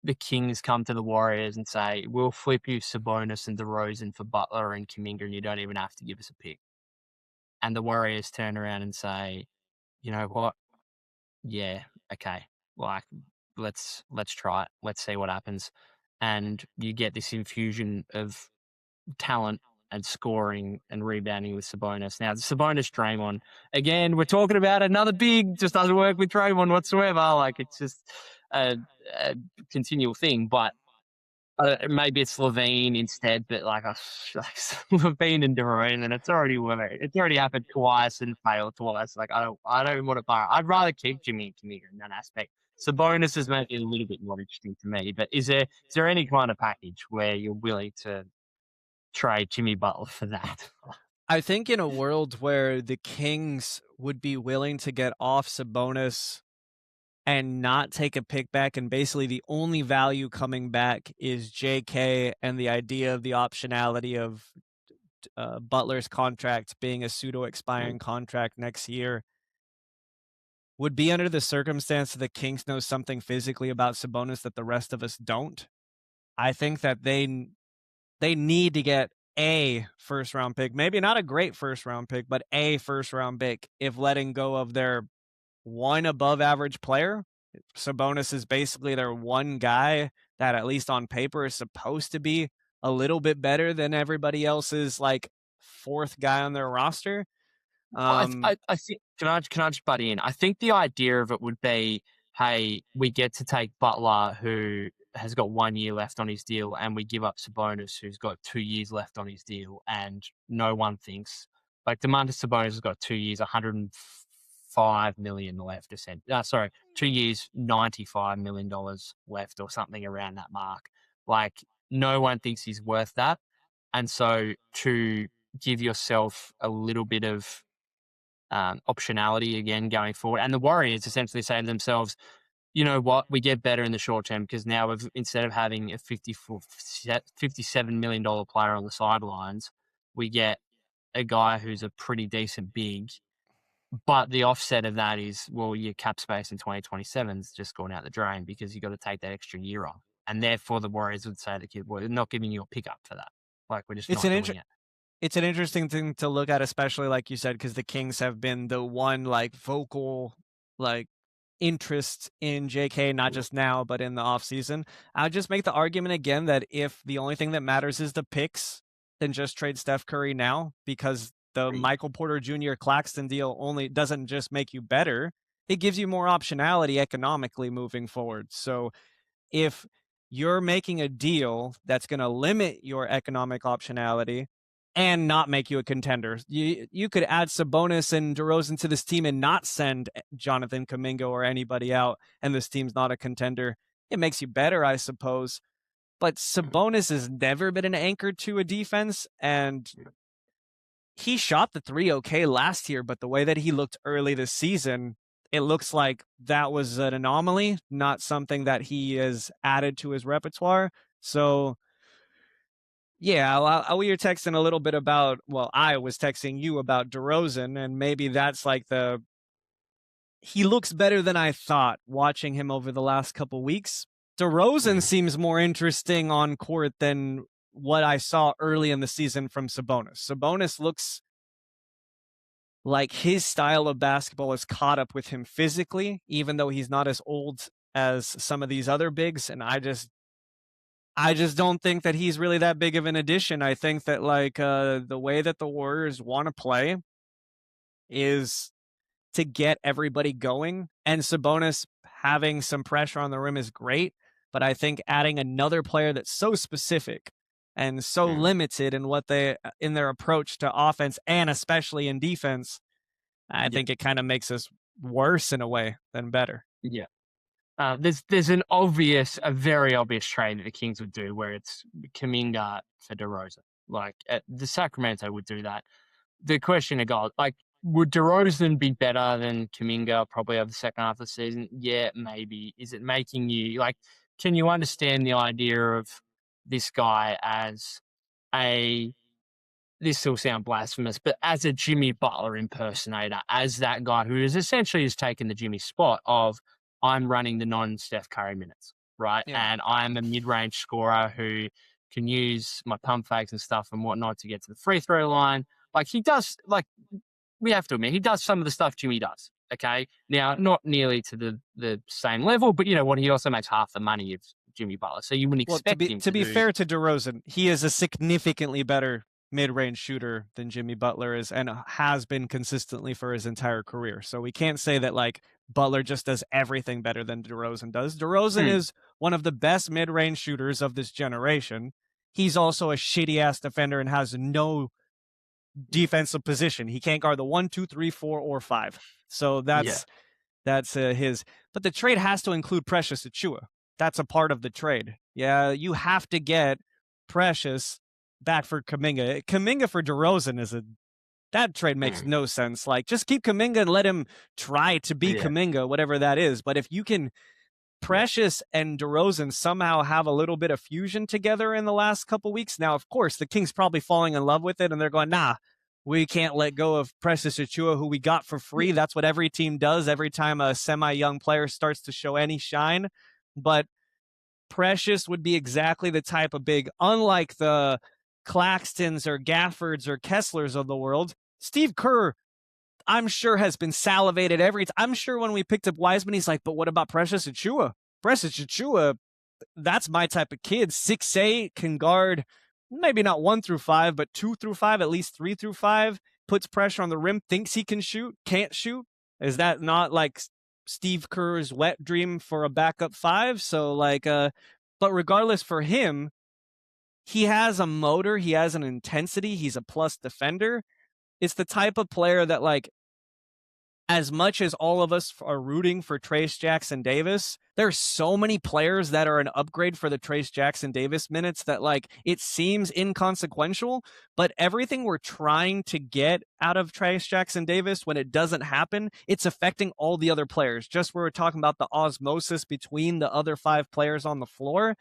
the Kings come to the Warriors and say, we'll flip you Sabonis and DeRozan for Butler and Kuminga and you don't even have to give us a pick? And the Warriors turn around and say, you know what? Yeah, okay. Like, let's try it. Let's see what happens. And you get this infusion of talent and scoring and rebounding with Sabonis. Now, Sabonis, Draymond, again, we're talking about another big, just doesn't work with Draymond whatsoever. Like, it's just a continual thing. But maybe it's Levine instead, but like Levine and DeRozan, and it's already worked. It's already happened twice and failed twice. Like, I don't want to buy. I'd rather keep Jimmy and Kuminga in that aspect. Sabonis is maybe a little bit more interesting to me. But is there any kind of package where you're willing to trade Jimmy Butler for that? I think in a world where the Kings would be willing to get off Sabonis and not take a pick back, and basically the only value coming back is JK and the idea of the optionality of Butler's contract being a pseudo-expiring contract next year, would be under the circumstance that the Kings know something physically about Sabonis that the rest of us don't. I think that they need to get a first-round pick, maybe not a great first-round pick, but a first-round pick if letting go of their one above-average player Sabonis is basically their one guy that, at least on paper, is supposed to be a little bit better than everybody else's like fourth guy on their roster. I think can I just butt in? I think the idea of it would be, hey, we get to take Butler, who has got 1 year left on his deal, and we give up Sabonis, who's got 2 years left on his deal, and no one thinks like Demontis Sabonis has got 2 years, 105 million left. Sorry, 2 years, $95 million left, or something around that mark. Like no one thinks he's worth that, and so to give yourself a little bit of optionality again going forward. And the Warriors essentially say to themselves, you know what, we get better in the short term because now instead of having a $57 million player on the sidelines, we get a guy who's a pretty decent big. But the offset of that is, well, your cap space in 2027 is just going out the drain because you've got to take that extra year off. And therefore the Warriors would say to the kid, well, we're not giving you a pickup for that. Like we're just It's not an doing it. it's an interesting thing to look at, especially like you said, because the Kings have been the one like vocal like interest in JK, not just now, but in the offseason. I'll just make the argument again that if the only thing that matters is the picks, then just trade Steph Curry now, because the Michael Porter Jr. Claxton deal only doesn't just make you better, it gives you more optionality economically moving forward. So if you're making a deal that's going to limit your economic optionality and not make you a contender, you could add Sabonis and DeRozan to this team and not send Jonathan Kuminga or anybody out, and this team's not a contender. It makes you better, I suppose. But Sabonis has never been an anchor to a defense, and he shot the three okay last year, but the way that he looked early this season, it looks like that was an anomaly, not something that he has added to his repertoire. So, yeah, we were texting a little bit about, well, I was texting you about DeRozan, and maybe that's like he looks better than I thought watching him over the last couple weeks. DeRozan seems more interesting on court than what I saw early in the season from Sabonis. Sabonis looks like his style of basketball has caught up with him physically, even though he's not as old as some of these other bigs. And I just don't think that he's really that big of an addition. I think that like the way that the Warriors want to play is to get everybody going, and Sabonis having some pressure on the rim is great. But I think adding another player that's so specific and so limited in what in their approach to offense and especially in defense, I think it kind of makes us worse in a way than better. Yeah. There's a very obvious trade that the Kings would do where it's Kuminga for DeRozan. Like the Sacramento would do that. The question of God, like, would DeRozan be better than Kuminga probably over the second half of the season? Yeah, maybe. Is it making you like? Can you understand the idea of this guy as this will sound blasphemous, but as a Jimmy Butler impersonator, as that guy who is essentially has taken the Jimmy spot of I'm running the non-Steph Curry minutes, right? Yeah. And I'm a mid-range scorer who can use my pump fakes and stuff and whatnot to get to the free throw line. Like he does, like we have to admit, he does some of the stuff Jimmy does. Okay. Now, not nearly to the same level, but you know what? He also makes half the money of Jimmy Butler. So you wouldn't expect him to be fair to DeRozan, he is a significantly better mid-range shooter than Jimmy Butler is and has been consistently for his entire career. So we can't say that like Butler just does everything better than DeRozan does. DeRozan is one of the best mid-range shooters of this generation. He's also a shitty-ass defender and has no defensive position. He can't guard the 1, 2, 3, 4, or 5. So that's his. But the trade has to include Precious Achiuwa. That's a part of the trade. Yeah, you have to get Precious back for Kuminga. Kuminga for DeRozan that trade makes no sense. Like, just keep Kuminga and let him try to be Kuminga, whatever that is. But if you can, Precious and DeRozan somehow have a little bit of fusion together in the last couple weeks. Now, of course, the Kings probably falling in love with it, and they're going, nah, we can't let go of Precious Achiuwa, who we got for free. That's what every team does every time a semi-young player starts to show any shine. But Precious would be exactly the type of big, unlike the Claxtons or Gaffords or Kesslers of the world. Steve Kerr, I'm sure has been salivated every time. I'm sure when we picked up Wiseman, he's like, but what about Precious Achiuwa? Precious Achiuwa, that's my type of kid. 6'8", can guard maybe not 1 through 5, but 2 through 5, at least 3 through 5, puts pressure on the rim, thinks he can shoot, can't shoot. Is that not like Steve Kerr's wet dream for a backup 5? So but regardless, for him, he has a motor, he has an intensity, he's a plus defender. It's the type of player that, like, as much as all of us are rooting for Trayce Jackson-Davis, there's so many players that are an upgrade for the Trayce Jackson-Davis minutes that, like, it seems inconsequential, but everything we're trying to get out of Trayce Jackson-Davis, when it doesn't happen, it's affecting all the other players. Just where we're talking about the osmosis between the other 5 players on the floor.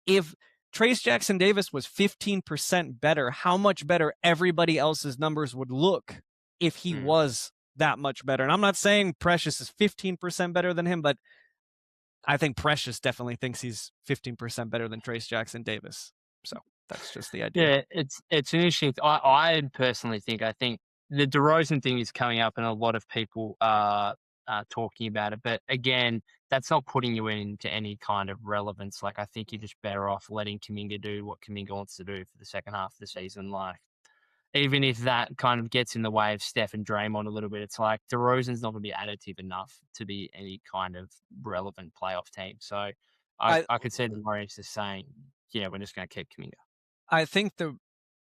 If Trayce Jackson-Davis was 15% better, how much better everybody else's numbers would look if he was that much better. And I'm not saying Precious is 15% better than him, but I think Precious definitely thinks he's 15% better than Trayce Jackson-Davis. So that's just the idea. Yeah, it's an interesting. I personally think the DeRozan thing is coming up, and a lot of people are talking about it. But again, that's not putting you into any kind of relevance. Like, I think you're just better off letting Kuminga do what Kuminga wants to do for the second half of the season. Like, even if that kind of gets in the way of Steph and Draymond a little bit, it's like DeRozan's not going to be additive enough to be any kind of relevant playoff team. So I could see the Warriors just saying, yeah, we're just going to keep Kuminga. I think the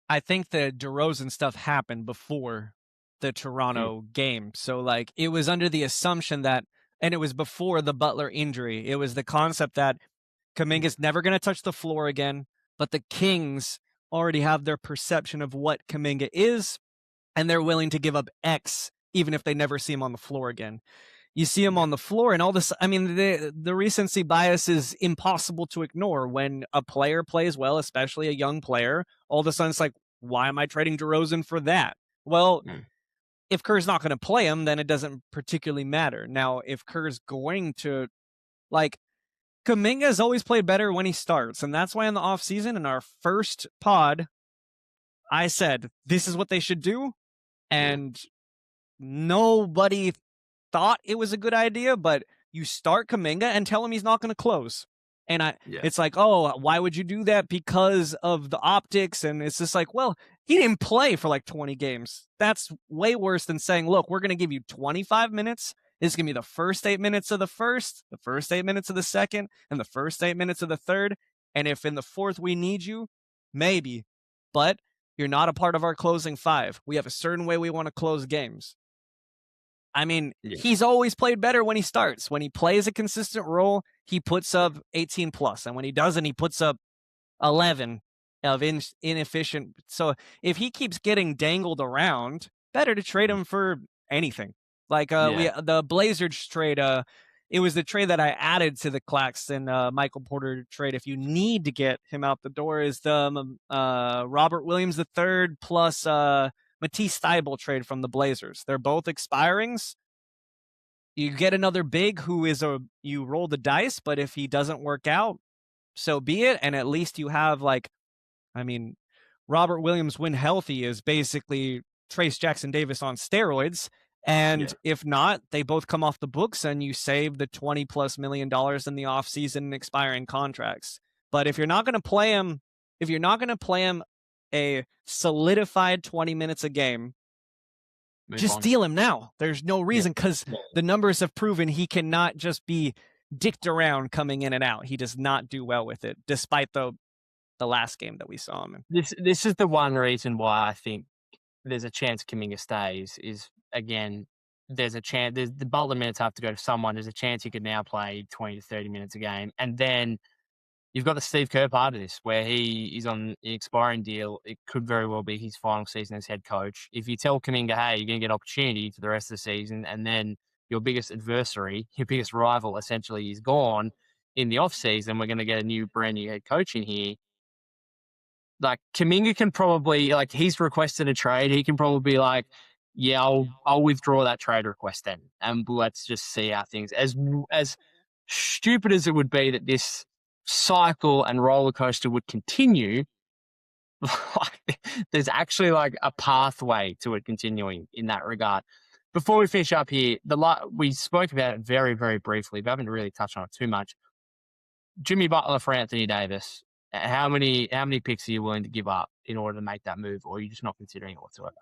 DeRozan stuff happened before the Toronto game. So, like, it was under the assumption that, and it was before the Butler injury, it was the concept that Kuminga's never going to touch the floor again, but the Kings already have their perception of what Kuminga is, and they're willing to give up X even if they never see him on the floor again. You see him on the floor, and all this, I mean, the recency bias is impossible to ignore. When a player plays well, especially a young player, all of a sudden it's like, why am I trading DeRozan for that? Well, if Kerr's not going to play him, then it doesn't particularly matter. Now, if Kerr's going to, like, Kuminga has always played better when he starts, and that's why in the offseason, in our first pod, I said, this is what they should do, and nobody thought it was a good idea, but you start Kuminga and tell him he's not going to close. And it's like, oh, why would you do that? Because of the optics. And it's just like, well, he didn't play for like 20 games. That's way worse than saying, look, we're going to give you 25 minutes. This is going to be the first 8 minutes of the first, the first 8 minutes of the second, and the first 8 minutes of the third. And if in the fourth we need you, maybe. But you're not a part of our closing 5. We have a certain way we want to close games. I mean, he's always played better when he starts. When he plays a consistent role, he puts up 18 plus. And when he doesn't, he puts up 11 of inefficient. So if he keeps getting dangled around, better to trade him for anything. Like the Blazers trade, it was the trade that I added to the Claxton Michael Porter trade. If you need to get him out the door, is the Robert Williams III plus Matisse Thybulle trade from the Blazers. They're both expirings. You get another big who is you roll the dice, but if he doesn't work out, so be it. And at least you have, like, I mean, Robert Williams, when healthy, is basically Trayce Jackson-Davis on steroids. And if not, they both come off the books and you save the $20+ million in the offseason expiring contracts. But if you're not going to play him, a solidified 20 minutes a game, just deal him now. There's no reason, because the numbers have proven he cannot just be dicked around coming in and out. He does not do well with it, despite the last game that we saw him in. This is the one reason why I think there's a chance Kuminga stays is, again, there's a chance the Butler minutes have to go to someone. There's a chance he could now play 20 to 30 minutes a game. And then you've got the Steve Kerr part of this, where he is on an expiring deal. It could very well be his final season as head coach. If you tell Kuminga, hey, you're going to get an opportunity for the rest of the season, and then your biggest adversary, your biggest rival, essentially is gone in the offseason, we're going to get a brand new head coach in here. Like, Kuminga can probably, like, he's requested a trade. He can probably be like, yeah, I'll withdraw that trade request then, and let's just see how things. As stupid as it would be that this cycle and roller coaster would continue, like, there's actually like a pathway to it continuing in that regard. before we finish up here, we spoke about it very, very briefly. We haven't really touched on it too much. Jimmy Butler for Anthony Davis. How many picks are you willing to give up in order to make that move, or are you just not considering it whatsoever?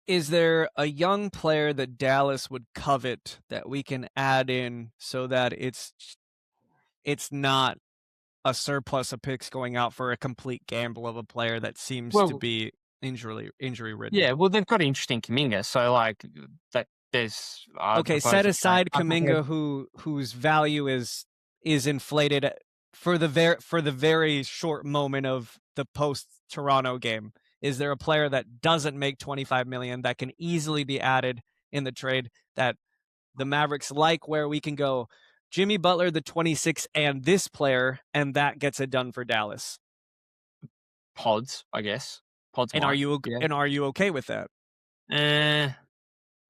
Is there a young player that Dallas would covet that we can add in so that it's not a surplus of picks going out for a complete gamble of a player that seems to be injury ridden? Yeah, well, they've got interesting Kuminga, so like that. There's okay. Set aside Kuminga, whose value is inflated for the very short moment of the post Toronto game. Is there a player that doesn't make $25 million that can easily be added in the trade that the Mavericks like, where we can go Jimmy Butler, the 26, and this player, and that gets it done for Dallas? Pods, I guess. Pods. And are you okay with that?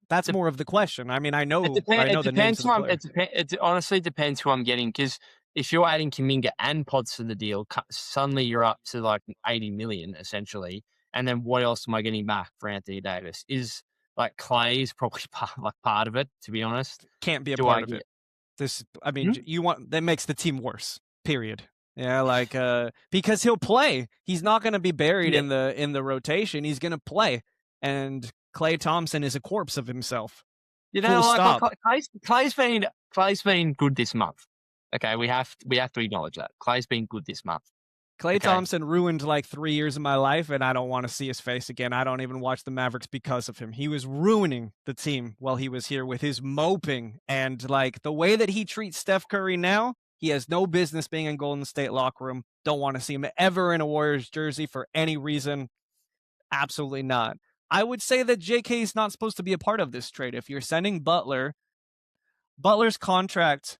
That's more of the question. I mean, I know the names of the players. It honestly depends who I'm getting, because if you're adding Kuminga and Pods to the deal, suddenly you're up to like 80 million essentially. And then what else am I getting back for Anthony Davis? Is like Clay is probably part of it, to be honest. Can't be a part of it. That makes the team worse. Period. Yeah, like because he'll play. He's not going to be buried in the rotation. He's going to play, and Klay Thompson is a corpse of himself. You know, like Clay's been good this month. Okay, we have to acknowledge that Clay's been good this month. Klay Thompson ruined like 3 years of my life, and I don't want to see his face again. I don't even watch the Mavericks because of him. He was ruining the team while he was here with his moping, and like the way that he treats Steph Curry now, he has no business being in Golden State locker room. Don't want to see him ever in a Warriors jersey for any reason. Absolutely not. I would say that JK is not supposed to be a part of this trade. If you're sending Butler's contract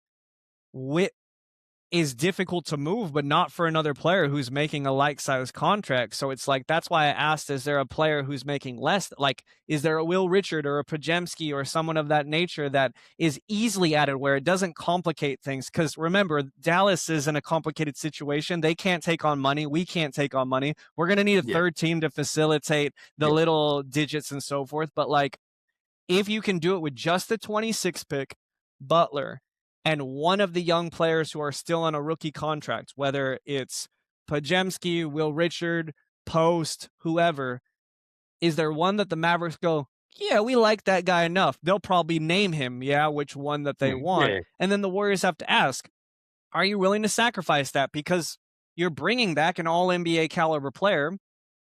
is difficult to move, but not for another player who's making a like-sized contract. So it's like, that's why I asked, is there a player who's making less? Like, is there a Will Richard or a Pajemski or someone of that nature that is easily added where it doesn't complicate things? Because remember, Dallas is in a complicated situation. They can't take on money. We can't take on money. We're going to need a third team to facilitate the little digits and so forth. But like, if you can do it with just the 26 pick, Butler, and one of the young players who are still on a rookie contract, whether it's Pajemski, Will Richard, Post, whoever, is there one that the Mavericks go, yeah, we like that guy enough? They'll probably name him, which one that they want. Yeah. And then the Warriors have to ask, are you willing to sacrifice that? Because you're bringing back an all-NBA caliber player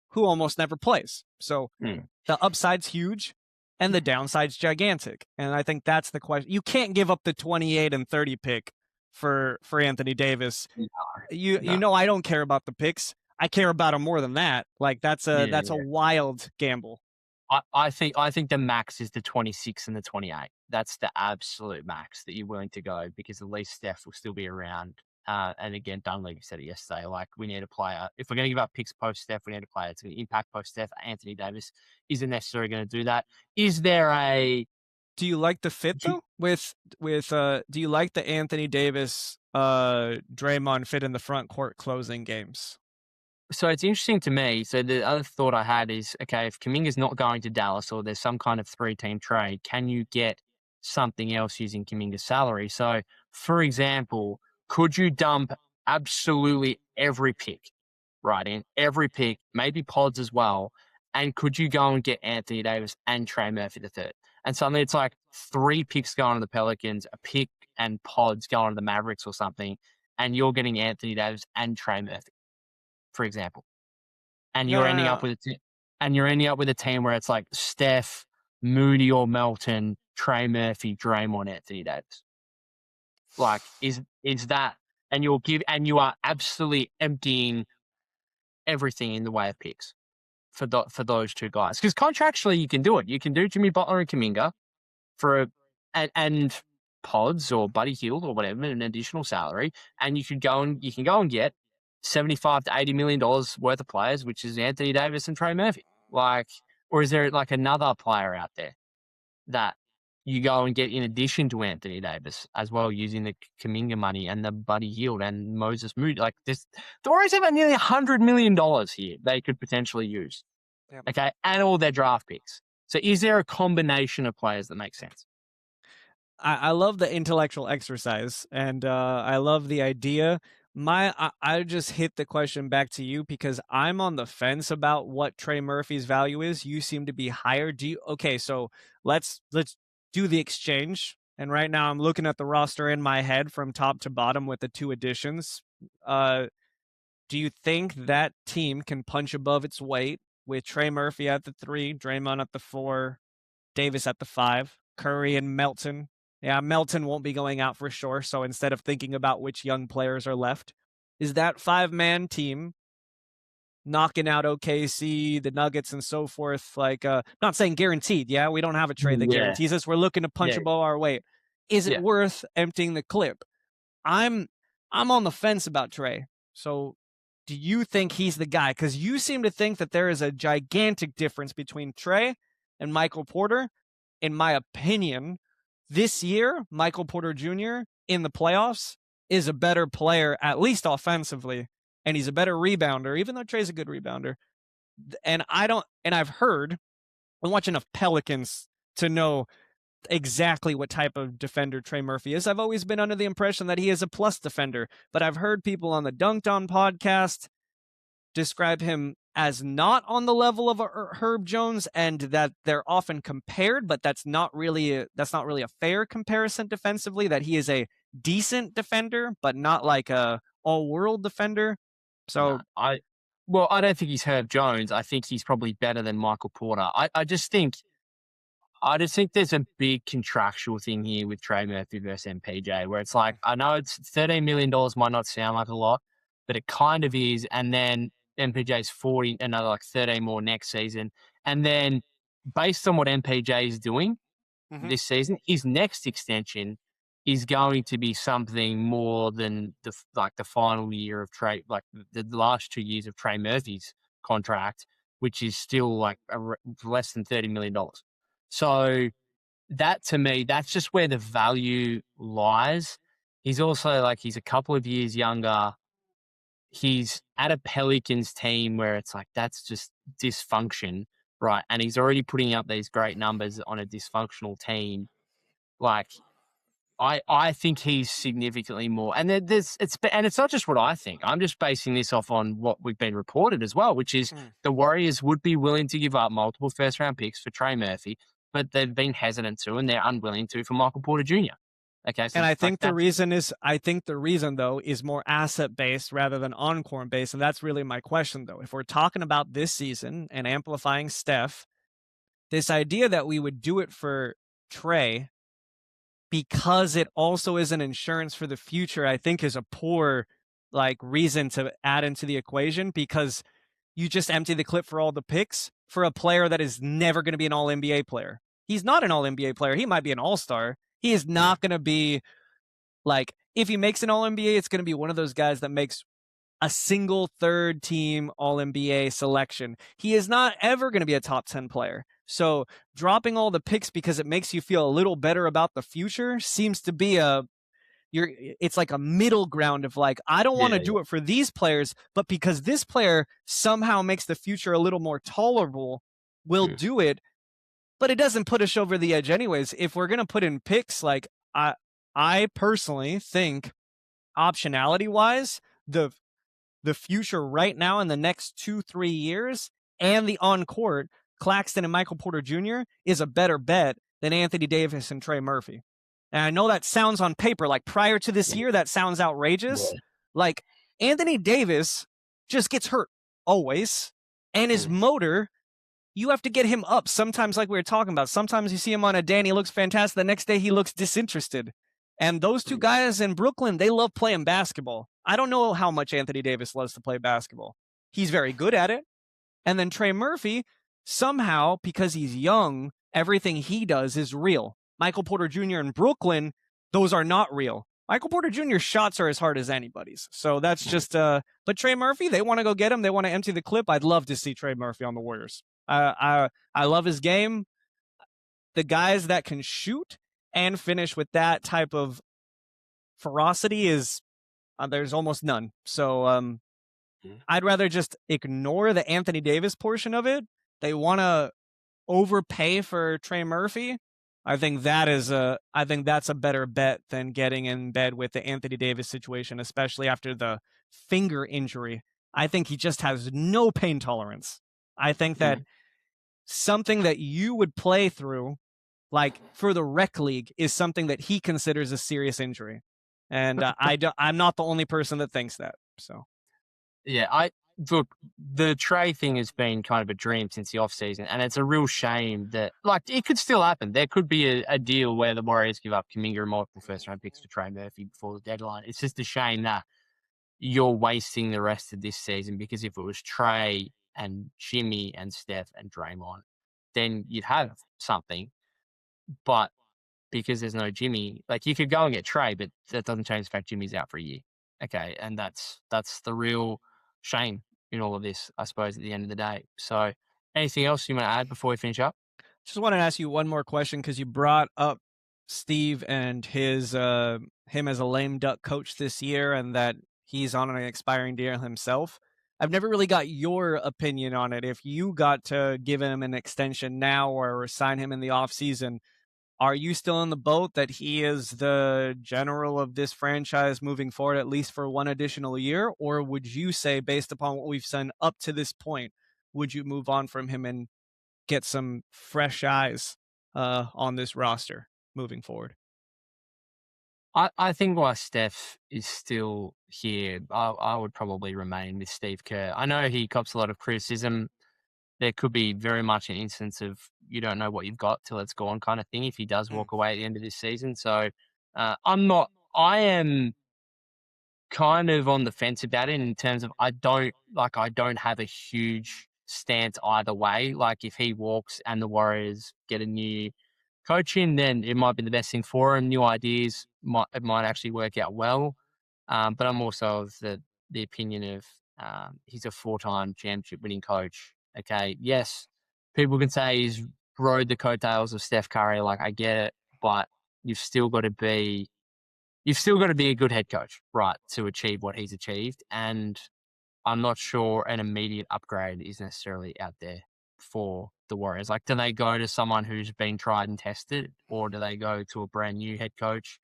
who almost never plays. So the upside's huge. And the downside's gigantic. And I think that's the question. You can't give up the 28 and 30 pick for Anthony Davis. No. You know, I don't care about the picks. I care about him more than that. Like that's a wild gamble. I think the max is the 26 and the 28. That's the absolute max that you're willing to go, because at least Steph will still be around. And again, Dunleavy said it yesterday, like we need a player. If we're going to give up picks post Steph, we need a player that's going to impact post Steph. Anthony Davis isn't necessarily going to do that. Is there a... Do you like the fit though? Do you like the Anthony Davis, Draymond fit in the front court closing games? So it's interesting to me. So the other thought I had is, okay, if Kuminga's not going to Dallas or there's some kind of 3-team trade, can you get something else using Kuminga's salary? So, for example, could you dump absolutely every pick, right? In every pick, maybe Pods as well. And could you go and get Anthony Davis and Trey Murphy the third? And suddenly it's like 3 picks going to the Pelicans, a pick and Pods going to the Mavericks or something. And you're getting Anthony Davis and Trey Murphy, for example. And you're ending up with a team where it's like Steph, Moody or Melton, Trey Murphy, Draymond, Anthony Davis. Like, is that, and you are absolutely emptying everything in the way of picks for those two guys, because contractually you can do it. You can do Jimmy Butler and Kuminga and Pods or Buddy Hield or whatever, an additional salary, and you can go and get $75 to $80 million worth of players, which is Anthony Davis and Trey Murphy. Like, or is there like another player out there that you go and get in addition to Anthony Davis as well, using the Kuminga money and the Buddy Hield and Moses Moody. Like this, the Warriors have nearly $100 million here they could potentially use. Yep. Okay, and all their draft picks. So is there a combination of players that makes sense? I love the intellectual exercise, and I love the idea. I just hit the question back to you because I'm on the fence about what Trey Murphy's value is. You seem to be higher. Okay? So let's do the exchange. And right now, I'm looking at the roster in my head from top to bottom with the 2 additions. Do you think that team can punch above its weight with Trey Murphy at the 3, Draymond at the 4, Davis at the 5, Curry and Melton? Yeah, Melton won't be going out for sure. So instead of thinking about which young players are left, is that 5-man team knocking out OKC, the Nuggets, and so forth? Like, not saying guaranteed. Yeah, we don't have a trade that guarantees us. We're looking to punch above our weight. Is it worth emptying the clip? I'm on the fence about Trey. So do you think he's the guy? Because you seem to think that there is a gigantic difference between Trey and Michael Porter. In my opinion, this year, Michael Porter Jr. in the playoffs is a better player, at least offensively, and he's a better rebounder, even though Trey's a good rebounder. And I've heard, I'm watching enough Pelicans to know exactly what type of defender Trey Murphy is. I've always been under the impression that he is a plus defender, but I've heard people on the Dunked On podcast describe him as not on the level of a Herb Jones, and that they're often compared, but that's not really a fair comparison defensively. That he is a decent defender, but not like a all-world defender. So I don't think he's Herb Jones. I think he's probably better than Michael Porter. I just think there's a big contractual thing here with Trey Murphy versus MPJ, where it's like, I know it's $13 million might not sound like a lot, but it kind of is. And then MPJ's 40, another like 13 more next season. And then based on what MPJ is doing this season, his next extension is going to be something more than the final year of Trey, like the last 2 years of Trey Murphy's contract, which is still like less than $30 million. So that, to me, that's just where the value lies. He's also he's a couple of years younger. He's at a Pelicans team where it's like, that's just dysfunction, right? And he's already putting up these great numbers on a dysfunctional team. Like, I think he's significantly more. And it's not just what I think. I'm just basing this off on what we've been reported as well, which is the Warriors would be willing to give up multiple first-round picks for Trey Murphy, but they've been hesitant to, and they're unwilling to for Michael Porter Jr. Okay, so and I think the reason though is more asset based rather than on-court based, and that's really my question though. If we're talking about this season and amplifying Steph, this idea that we would do it for Trey because it also is an insurance for the future, I think is a poor reason to add into the equation, because you just empty the clip for all the picks for a player that is never going to be an all-NBA player. He's not an all-NBA player. He might be an all-star. He is not going to be if he makes an all-NBA, it's going to be one of those guys that makes a single third-team all-NBA selection. He is not ever going to be a top 10 player. So dropping all the picks because it makes you feel a little better about the future seems to be it's like a middle ground of I don't want to do it for these players, but because this player somehow makes the future a little more tolerable, we'll do it. But it doesn't put us over the edge anyways. If we're going to put in picks, I personally think optionality wise, the future right now in the next 2-3 years and the on-court, Claxton and Michael Porter Jr. is a better bet than Anthony Davis and Trey Murphy. And I know that sounds on paper, prior to this year, that sounds outrageous. Anthony Davis just gets hurt always. And his motor, you have to get him up. Sometimes, like we were talking about, sometimes you see him on a day and he looks fantastic. The next day he looks disinterested. And those two guys in Brooklyn, they love playing basketball. I don't know how much Anthony Davis loves to play basketball. He's very good at it. And then Trey Murphy, somehow, because he's young, everything he does is real. Michael Porter Jr. in Brooklyn, those are not real. Michael Porter Jr.'s shots are as hard as anybody's. So that's just, but Trey Murphy, they want to go get him. They want to empty the clip. I'd love to see Trey Murphy on the Warriors. I love his game. the guys that can shoot and finish with that type of ferocity is there's almost none. So I'd rather just ignore the Anthony Davis portion of it. They want to overpay for Trey Murphy. I think that's a better bet than getting in bed with the Anthony Davis situation, especially after the finger injury. I think he just has no pain tolerance. I think that something that you would play through, like for the rec league, is something that he considers a serious injury. And I'm not the only person that thinks that. So Yeah, look, the Trey thing has been kind of a dream since the offseason, and it's a real shame that, like, it could still happen. There could be a deal where the Warriors give up Kuminga and multiple first-round picks for Trey Murphy before the deadline. It's just a shame that you're wasting the rest of this season, because if it was Trey and Jimmy and Steph and Draymond, then you'd have something. But because there's no Jimmy, like, you could go and get Trey, but that doesn't change the fact Jimmy's out for a year. Okay, and that's the real shame in all of this, I suppose, at the end of the day. So anything else you want to add before we finish up? just want to ask you one more question because you brought up Steve and his him as a lame duck coach this year, and that he's on an expiring deal himself. I've never really got your opinion on it. If you got to give him an extension now or sign him in the offseason, are you still in the boat that he is the general of this franchise moving forward, at least for one additional year? Or would you say, based upon what we've seen up to this point, would you move on from him and get some fresh eyes on this roster moving forward? I think while Steph is still here, I would probably remain with Steve Kerr. I know he cops a lot of criticism. There could be very much an instance of you don't know what you've got till it's gone kind of thing if he does walk away at the end of this season. So I am kind of on the fence about it in terms of I don't have a huge stance either way. Like, if he walks and the Warriors get a new coach in, then it might be the best thing for him. New ideas might actually work out well. But I'm also of the opinion of he's a 4-time championship winning coach. Okay, yes, people can say he's rode the coattails of Steph Curry. Like, I get it, but you've still got to be a good head coach, right, to achieve what he's achieved. And I'm not sure an immediate upgrade is necessarily out there for the Warriors. Like, do they go to someone who's been tried and tested, or do they go to a brand new head coach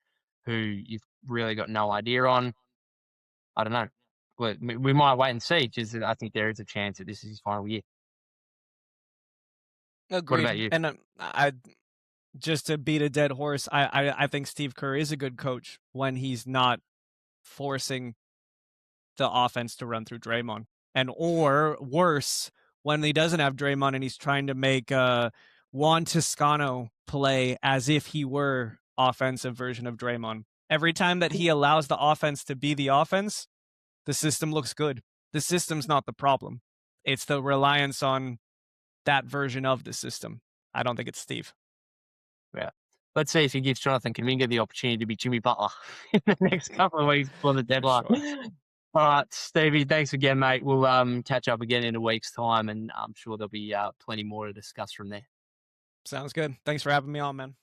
who you've really got no idea on? I don't know. We might wait and see. Just, I think there is a chance that this is his final year. What about Agreed. you? And I just to beat a dead horse, I think Steve Kerr is a good coach when he's not forcing the offense to run through Draymond, and or worse, when he doesn't have Draymond and he's trying to make Juan Toscano play as if he were offensive version of Draymond. Every time that he allows the offense to be the offense, the system looks good. The system's not the problem. It's the reliance on that version of the system. I don't think it's Steve. Yeah. Let's see if he gives Jonathan Kuminga the opportunity to be Jimmy Butler in the next couple of weeks before the deadline. Sure. All right, Stevie, thanks again, mate. We'll catch up again in a week's time, and I'm sure there'll be plenty more to discuss from there. Sounds good. Thanks for having me on, man.